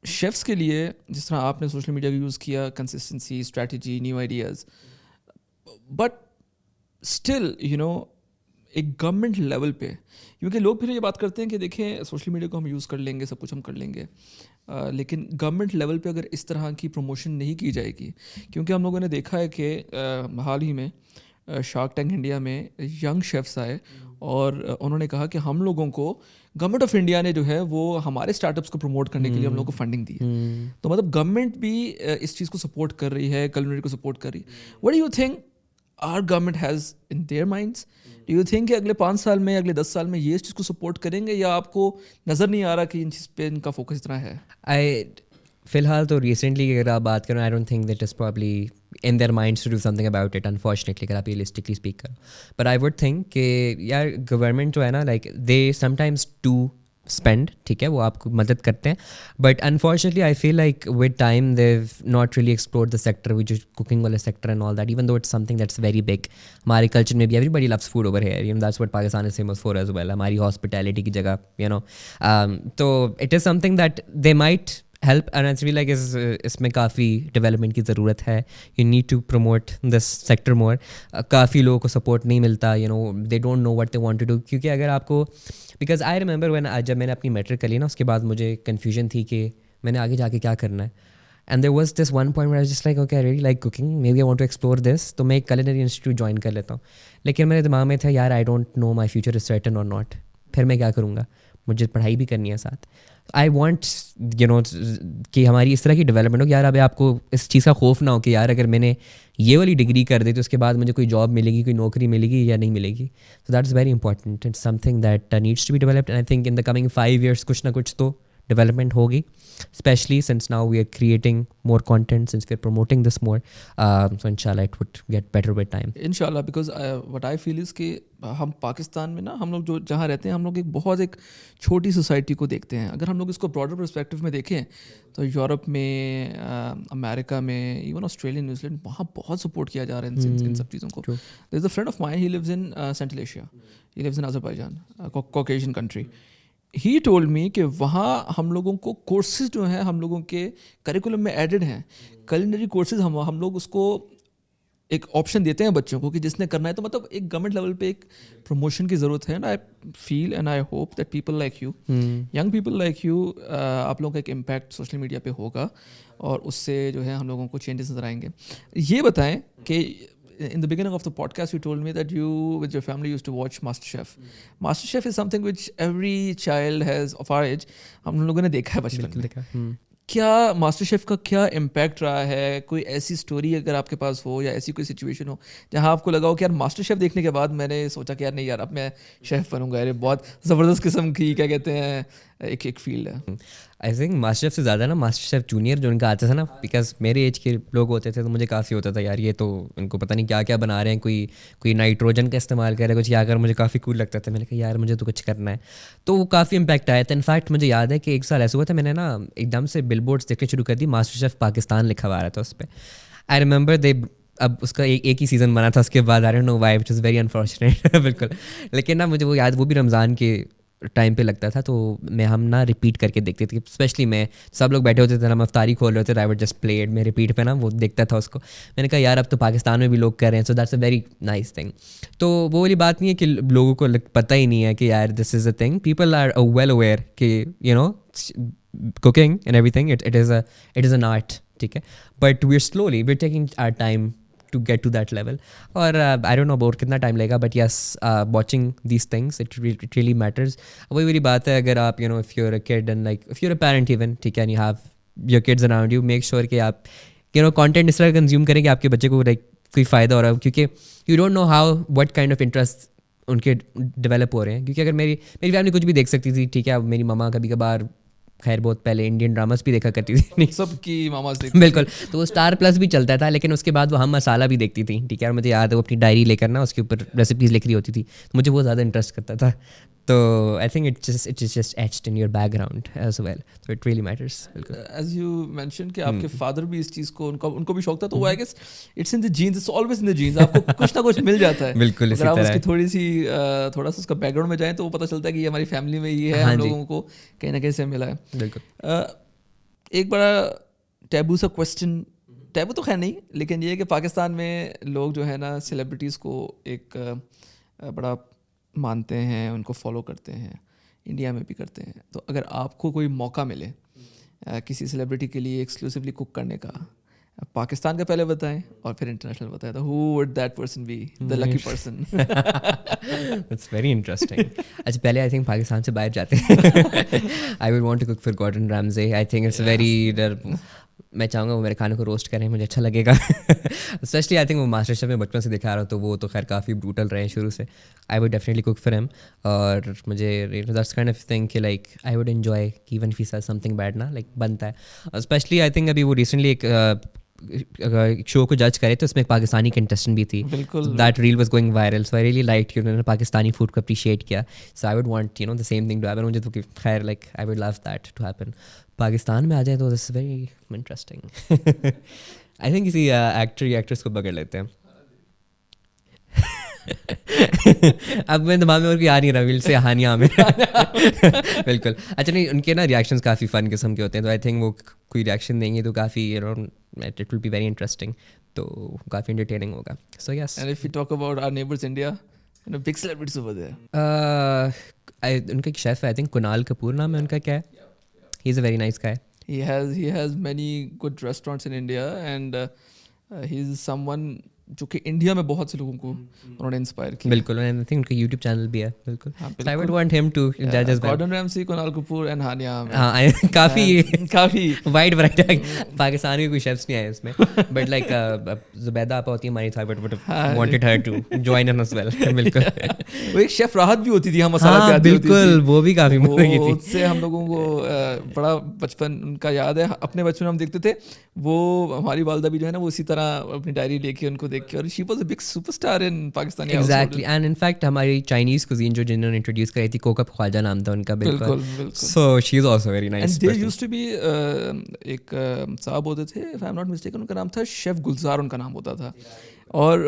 Chefs के लिए जिस तरह आपने सोशल मीडिया का यूज़ किया, consistency, strategy, new ideas, but still एक गवर्नमेंट लेवल पे, क्योंकि लोग फिर ये बात करते हैं कि देखें सोशल मीडिया को हम यूज़ कर लेंगे, सब कुछ हम कर लेंगे, लेकिन गवर्नमेंट लेवल पे अगर इस तरह की प्रमोशन नहीं की जाएगी, क्योंकि हम लोगों ने देखा है कि हाल ही में शार्क टैंक इंडिया में यंग शेफ्स आए और उन्होंने कहा कि हम लोगों को गवर्नमेंट ऑफ इंडिया ने जो है वो हमारे स्टार्टअप्स को प्रमोट करने के लिए हम लोगों को फंडिंग दी है. तो मतलब गवर्नमेंट भी इस चीज़ को सपोर्ट कर रही है, culinary को सपोर्ट कर रही है. What do you think our government has in their minds? Do you think कि अगले 5 साल में, अगले 10 साल में ये इस चीज़ को सपोर्ट करेंगे, या आपको नज़र नहीं आ रहा कि इन चीज़ पे इनका फोकस इतना है? फ़िलहाल तो रिसेंटली अगर आप बात करें, I don't think that is probably in their minds to do something about it, unfortunately, अगर आप रियलिस्टिकली स्पीक करो. बट आई वुड थिंक कि यार गवर्नमेंट जो है ना, like they sometimes do spend, ठीक है, वो आपको मदद करते हैं, but unfortunately I feel like with time they've not really explored the sector which is cooking वाला sector and all that, even though it's something that's very big. हमारे कल्चर में भी everybody loves food over here, that's what Pakistan is famous for as well. हमारी हॉस्पिटैलिटी की जगह, तो it is something that they might help and I feel like इसमें काफ़ी डेवलपमेंट की ज़रूरत है. You need to promote this sector more. काफ़ी लोगों को सपोर्ट नहीं मिलता, they don't know what they want to do. क्योंकि अगर आपको, बिकॉज आई रिमेंबर व्हेन जब मैंने अपनी मैट्रिक कर ली ना, उसके बाद मुझे कन्फ्यूजन थी कि मैंने आगे जाके क्या करना है. And there was this one point where I just like okay, I really like cooking, maybe I want to explore this, तो मैं एक culinary इंस्टीट्यूट ज्वाइन कर लेता हूँ. लेकिन मेरे दिमाग में था यार आई don't know my future is certain और नॉट, फिर मैं क्या करूँगा, मुझे पढ़ाई भी करनी है साथ. आई वॉन्ट कि हमारी इस तरह की डेवलपमेंट हो कि यार अभी आपको इस चीज़ का खौफ ना हो कि यार अगर मैंने ये वाली डिग्री कर दी तो उसके बाद मुझे कोई जॉब मिलेगी, कोई नौकरी मिलेगी या नहीं मिलेगी. So that is very important. It's something that needs to be developed and I think in the coming 5 years कुछ ना कुछ तो development होगी, especially since now we are creating more content, since we are promoting this more. So inshallah it would get better with time. इंशाल्लाह, because what I feel is कि हम पाकिस्तान में ना, हम लोग जो जहाँ रहते हैं, हम लोग एक छोटी सोसाइटी को देखते हैं. अगर हम लोग इसको ब्रॉडर पर्सपेक्टिव में देखें तो यूरोप में, अमेरिका में, इवन ऑस्ट्रेलिया, न्यूजीलैंड, वहाँ बहुत सपोर्ट किया जा रहा है इन सब चीज़ों को. There is a friend of mine, he lives in central Asia, he lives in Azerbaijan, Caucasian country. He told me कि वहाँ हम लोगों को कोर्सेज जो हैं हम लोगों के करिकुलम में एडेड हैं, culinary कोर्सेज. हम लोग उसको एक ऑप्शन देते हैं बच्चों को कि जिसने करना है. तो मतलब एक गवर्नमेंट लेवल पे एक प्रमोशन की ज़रूरत है. And I feel and I hope that people like you, young people like you, आप लोगों का एक इम्पैक्ट सोशल मीडिया पे होगा और उससे जो है हम लोगों को चेंजेस नजर आएंगे. ये बताएं कि in the beginning of the podcast you told me that you with your family used to watch MasterChef. MasterChef is something which every child has of our age, हम लोगों ने देखा है बचपन में. क्या मास्टर शेफ का क्या इम्पैक्ट रहा है? कोई ऐसी स्टोरी अगर आपके पास हो या ऐसी कोई सिचुएशन हो जहाँ आपको लगा हो कि यार मास्टर शेफ देखने के बाद मैंने सोचा कि यार नहीं यार अब मैं शेफ बनूंगा, यार बहुत ज़बरदस्त किस्म की क्या कहते हैं एक फील्ड है. आई थिंक मास्टर शेफ से ज़्यादा ना मास्टर शेफ जूनियर जो उनका आता था ना, बिकॉज मेरे एज के लोग होते थे तो मुझे काफ़ी होता था यार ये तो इनको पता नहीं क्या क्या बना रहे हैं, कोई नाइट्रोजन का इस्तेमाल कर रहे हैं, कुछ क्या कर, मुझे काफ़ी कूल लगता था. मैंने कहा यार मुझे तो कुछ करना है. तो वो काफ़ी इम्पैक्ट आया था. इनफैक्ट मुझे याद है कि एक साल ऐसा हुआ था, मैंने ना एकदम से बिलबोर्ड्स देखने शुरू कर दी, मास्टर शेफ पाकिस्तान लिखा हुआ आ रहा था उस पर. आई रिमेंबर दे, अब उसका एक ही सीज़न बना था, उसके बाद आई don't know why, which is very unfortunate. बिल्कुल. लेकिन ना मुझे वो याद, वो भी रमज़ान के टाइम पे लगता था, तो हम ना रिपीट करके देखते थे. स्पेशली मैं, सब लोग बैठे होते थे, हम अफ्तारी खोल रहे होते थे, I would just play it, मैं रिपीट पे ना वो देखता था उसको. मैंने कहा यार अब तो पाकिस्तान में भी लोग कर रहे हैं, so that's a very nice thing. तो वो वाली बात नहीं है कि लोगों को पता ही नहीं है कि यार this is a thing. People are well aware कि you know cooking and everything, it is an art, ठीक है. But we are slowly we are taking our time to get to that level. और I don't know about कितना टाइम लगेगा, but yes, watching these things it really matters. वही वाली बात है, अगर आप if you're a kid and like if you're a parent even, ठीक है, and you have your kids around you, make sure कि आप content इस तरह कंज्यूम करें कि आपके बच्चे को like कोई फ़ायदा हो रहा हो, क्योंकि you don't know how what kind of interest उनके डेवलप हो रहे हैं. क्योंकि अगर मेरी फैमिली कुछ भी देख सकती थी, ठीक है, मेरी मम्मा कभी कभार, खैर बहुत पहले इंडियन ड्रामास भी देखा करती थी, सबकी मामास देखती बिल्कुल. तो वो स्टार प्लस भी चलता था, लेकिन उसके बाद वो हम मसाला भी देखती थी, ठीक है. और मुझे याद है वो अपनी डायरी लेकर ना उसके ऊपर रेसिपीज़ लिख रही होती थी, तो मुझे वो ज़्यादा इंटरेस्ट करता था. तो I think it's just etched in your background as well, so it really matters. बिल्कुल. एज यू मेंशन कि आपके फादर भी इस चीज़ को, उनको भी शौक था, तो वो I guess it's in the genes, it's always in the genes. आपको कुछ ना कुछ मिल जाता है. बिल्कुल. अगर आप उसकी थोड़ा सा उसका बैकग्राउंड में जाएं तो वो पता चलता है कि ये हमारी फैमिली में ये है, हम लोगों को कहीं ना कहीं से मिला है. बिल्कुल. एक बड़ा टैबू सा क्वेश्चन, टैबू तो खैर नहीं, लेकिन ये है कि पाकिस्तान में लोग जो है ना सेलिब्रिटीज़ को एक बड़ा मानते हैं, उनको फॉलो करते हैं, इंडिया में भी करते हैं. तो अगर आपको कोई मौका मिले किसी सेलिब्रिटी के लिए एक्सक्लूसिवली कुक करने का, पाकिस्तान का पहले बताएं और फिर इंटरनेशनल बताएं, तो who would that person be, the lucky person? That's very interesting. अच्छा, पहले आई थिंक पाकिस्तान से बाहर जाते हैं. I would want to cook for Gordon Ramsay. I think it's very, मैं चाहूँगा वो मेरे खाने को रोस्ट करें, मुझे अच्छा लगेगा. स्पेशली आई थिंक वो मास्टर शेफ में बचपन से दिखा रहा हूँ, तो वो तो खैर काफ़ी ब्रूटल रहे हैं शुरू से. आई would definitely cook for him. और मुझे दैट्स काइंड ऑफ थिंग कि like I would enjoy even if he says something bad ना, लाइक बनता है. स्पेशली आई थिंक अभी वो रिसेंटली एक शो को जज करे तो उसमें एक पाकिस्तानी कंटेस्टेंट भी थी. That reel was going viral, so I really like कि उन्होंने पाकिस्तानी फूड को अप्रिशिएट किया. So I would want the same thing to happen. मुझे तो खैर like I would love that to happen. Pakistan में आ जाए तो this is very interesting. I think किसी एक्टर या एक्ट्रेस को पकड़ लेते हैं. अब मैं दिमाग में और कोई आ नहीं रहा, विल से हानिया में. बिल्कुल. अच्छा नहीं, उनके ना रिएक्शंस काफ़ी फ़न किस्म के होते हैं, तो आई थिंक वो कोई रिएक्शन देंगे तो काफ़ी it will be very interesting, तो काफ़ी एंटरटेनिंग होगा. So yes. And if you talk about our neighbours India, big celebrities over there. उनका एक शेफ है, आई थिंक कुणाल कपूर नाम है उनका. क्या है? ही is a very nice guy. He has many good restaurants in India, and he is someone जो कि इंडिया में बहुत से लोगों को उन्होंने इंस्पायर किया। बिल्कुल, आई थिंक उनका यूट्यूब चैनल भी है। बिल्कुल, हाँ, I would want him to जज as well. Gordon Ramsay, Kunal Kapoor and Hania Aamir. हाँ, काफ़ी वाइड वैरायटी। Hmm. पाकिस्तान के कोई शेफ्स नहीं आए इसमें, बट लाइक जुबैदा आपा होती है हमारी, I would wanted her to join in as well. बिल्कुल, वो एक शेफ राहत भी होती थी, हम मसाला हाँ प्याती होती बिल्कुल, थी। वो भी काफ़ी मज़े की थी। उससे हम लोगों को बड़ा बचपन उनका याद है। अपने बचपन में हम देखते थे, वो हमारी वालदा भी जो है ना, वो इसी तरह अपनी डायरी लेके उनको देख के, और she was a big superstar in Pakistani exactly, and in fact हमारी चाइनीज़ कुजीन जो जिन्होंने इंट्रोड्यूस करी थी, कोकप ख्वाजा नाम था उनका। बिल्कुल। So she is also very nice. And they used to be, एक साहब होते थे, if I am not mistaken, उनका नाम था शेफ गुलजार, उनका नाम होता था। और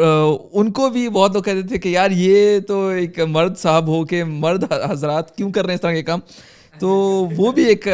उनको भी बहुत लोग कहते थे कि यार ये तो एक मर्द साहब हो के मर्द हजरात क्यों कर रहे हैं इस तरह के काम। तो वो भी एक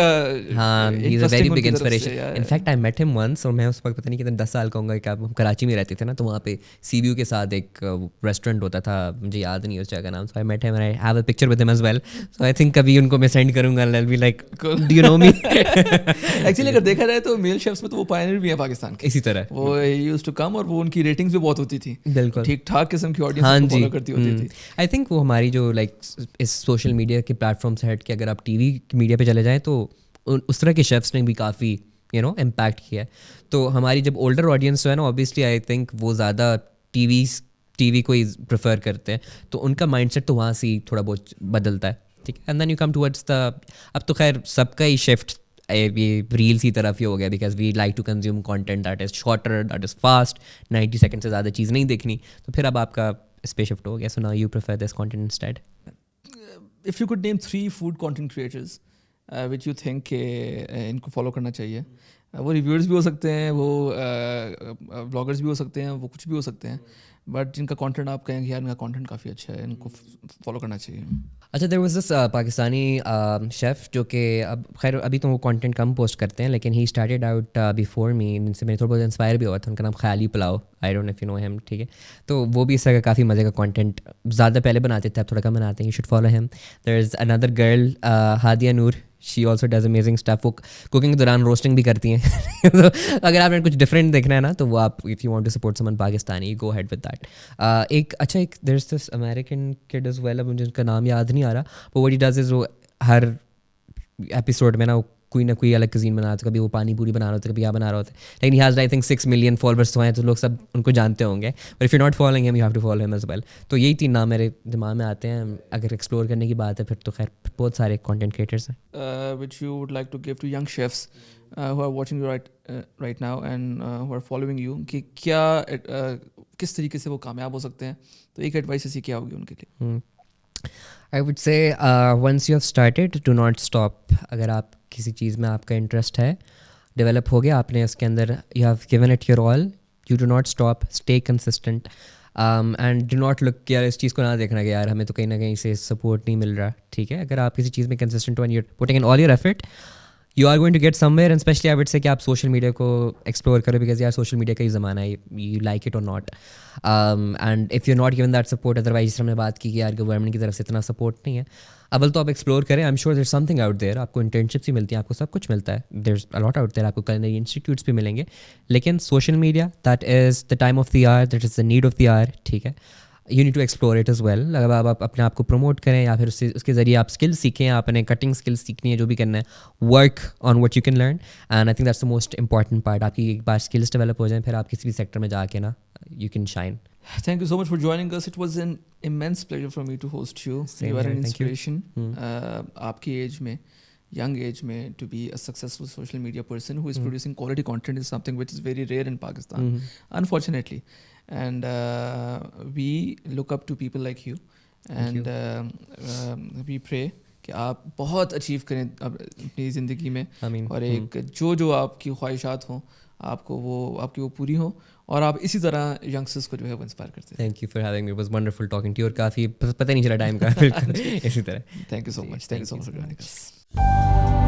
हाँ, he is a very big inspiration. Inspiration. In fact I met him once, और मैं उस वक्त पता नहीं कितने 10 साल का होऊंगा, क्या हम कराची में रहते थे ना, तो वहाँ पे सीबीयू के साथ एक रेस्टोरेंट होता था, मुझे याद नहीं उस जगह का नाम। So I met him and I have a picture with him as well. So I think कभी उनको मैं सेंड करूंगा, I will be like, do you know me? Actually अगर देखा जाए तो मेल शेफ्स में तो वो पायनियर भी है पाकिस्तान के। इसी तरह वो यूज्ड टू कम, और वो उनकी रेटिंग्स भी बहुत होती थी, बिल्कुल ठीक ठाक किस्म की हाँ ऑडियंस जी, फॉलो करती होती थी। आई थिंक वो हमारी जो लाइक इस सोशल मीडिया के प्लेटफॉर्म से हट के अगर आप टीवी मीडिया पे चले जाएं, तो उस तरह के शेफ्स ने भी काफ़ी इम्पैक्ट किया है। तो हमारी जब ओल्डर ऑडियंस जो है ना, ऑब्वियसली आई थिंक वो ज़्यादा टीवी को ही प्रेफर करते हैं, तो उनका माइंडसेट तो वहाँ से ही थोड़ा बहुत बदलता है, ठीक है। And then you come towards the, अब तो खैर सबका ही शिफ्ट ये रील्स की तरफ ही हो गया, because we like to consume content that is shorter, that is fast, 90 second से ज़्यादा चीज़ नहीं देखनी, तो फिर अब आपका इस पे शिफ्ट हो गया। So now you prefer this content instead. If you could name 3 food content creators which you think के इनको फॉलो करना चाहिए, वो रिव्यूअर्स भी हो सकते हैं, वो ब्लॉगर्स भी हो सकते हैं, वो कुछ भी हो सकते हैं, बट जिनका कंटेंट आप कहेंगे यार इनका कंटेंट काफ़ी अच्छा है, इनको फॉलो करना चाहिए। अच्छा, there was this Pakistani chef जो कि अब खैर अभी तो वो कंटेंट कम पोस्ट करते हैं, लेकिन he started out before me, इनसे मैं थोड़ा बहुत इंस्पायर भी हुआ था। उनका नाम Khayali Pulao, I don't know if you know him, ठीक है। तो वो भी इस तरह का काफ़ी मज़े का कंटेंट ज़्यादा पहले बनाते थे, अब थोड़ा कम बनाते हैं। You should follow him. There is another girl Hadiya Noor, she also does amazing stuff. वो कुकिंग के दौरान रोस्टिंग भी करती हैं। तो अगर आपने कुछ डिफरेंट देखना है ना, तो वो आप, if you want to support someone Pakistani, go ahead with that. एक there is this American kid as well, अब मुझे उसका नाम याद नहीं आ रहा, but what he does is वो हर एपिसोड में ना वो कोई ना कोई अलग कज़ीन बना रहा था, कभी वो पानी पूरी बना रहा होता है, कभी क्या बना रहा होता है, लेकिन he has I think 6 million followers तो हैं, तो लोग सब उनको जानते होंगे। But if you not following him, you have to follow him as well. तो यही 3 नाम मेरे दिमाग में आते हैं। अगर एक्सप्लोर करने की बात है फिर तो खैर बहुत सारे कंटेंट क्रिएटर्स हैं। Which you would like to give to young chefs who are watching you right now and who are following you, कि क्या किस तरीके से वो कामयाब हो सकते हैं, तो एक एडवाइस ऐसी क्या होगी उनके लिए? I would say once you have started, do not stop. अगर आप किसी चीज़ में आपका इंटरेस्ट है, डेवलप हो गया, आपने उसके अंदर you have given it your all, you do not stop, stay consistent and do not look यार इस चीज़ को ना देखना कि यार हमें तो कहीं ना कहीं से सपोर्ट नहीं मिल रहा, ठीक है। अगर आप किसी चीज़ में कंसिस्टेंट हो and you putting in all your effort, you are going to get somewhere. And specially I would say कि आप सोशल मीडिया को एक्सप्लोर करो, बिकॉज यार सोशल मीडिया का ही ज़माना है, यू लाइक इट और not. And if you not given that support, otherwise जिस हमने बात की कि यार गवर्नमेंट की तरफ से इतना सपोर्ट नहीं है, अव्वल तो आप एक्सप्लोर करें। I am sure there something out there, आपको इंटर्नशिप्स भी मिलती हैं, आपको सब कुछ मिलता है, there is a lot out there, आपको culinary इंस्टीट्यूट्स भी मिलेंगे। लेकिन social media, that is the time of the hour, that is the need of the hour, ठीक है। You need to explore it as well. अगर आप अपने आप को प्रमोट करें या फिर उसके ज़रिए आप स्किल्स सीखें, आपने कटिंग स्किल्स सीखनी है, जो भी करना है, work on what you can learn, and I think that's the most important part. आपकी एक बार स्किल्स डेवलप हो जाएं, फिर आप किसी भी सेक्टर में जाके ना you can shine. Thank you so much for joining us. It was an immense pleasure for me to host you. Same You are here. an Thank you. inspiration. आपकी एज में, young age में, to be a successful social media person who is producing quality content is something which is very rare in Pakistan, unfortunately. And we look up to people like you. And we pray कि आप बहुत अचीव करें अपनी ज़िंदगी में, और एक जो आपकी ख्वाहिशात हों, आपको आपकी वो पूरी हो, और आप इसी तरह यंगस्टर्स को जो है वो इंस्पायर करते हैं। Thank you for having me, it was wonderful talking to you, और काफ़ी पता नहीं चला टाइम का। बिल्कुल इसी तरह। Thank you so much for joining us.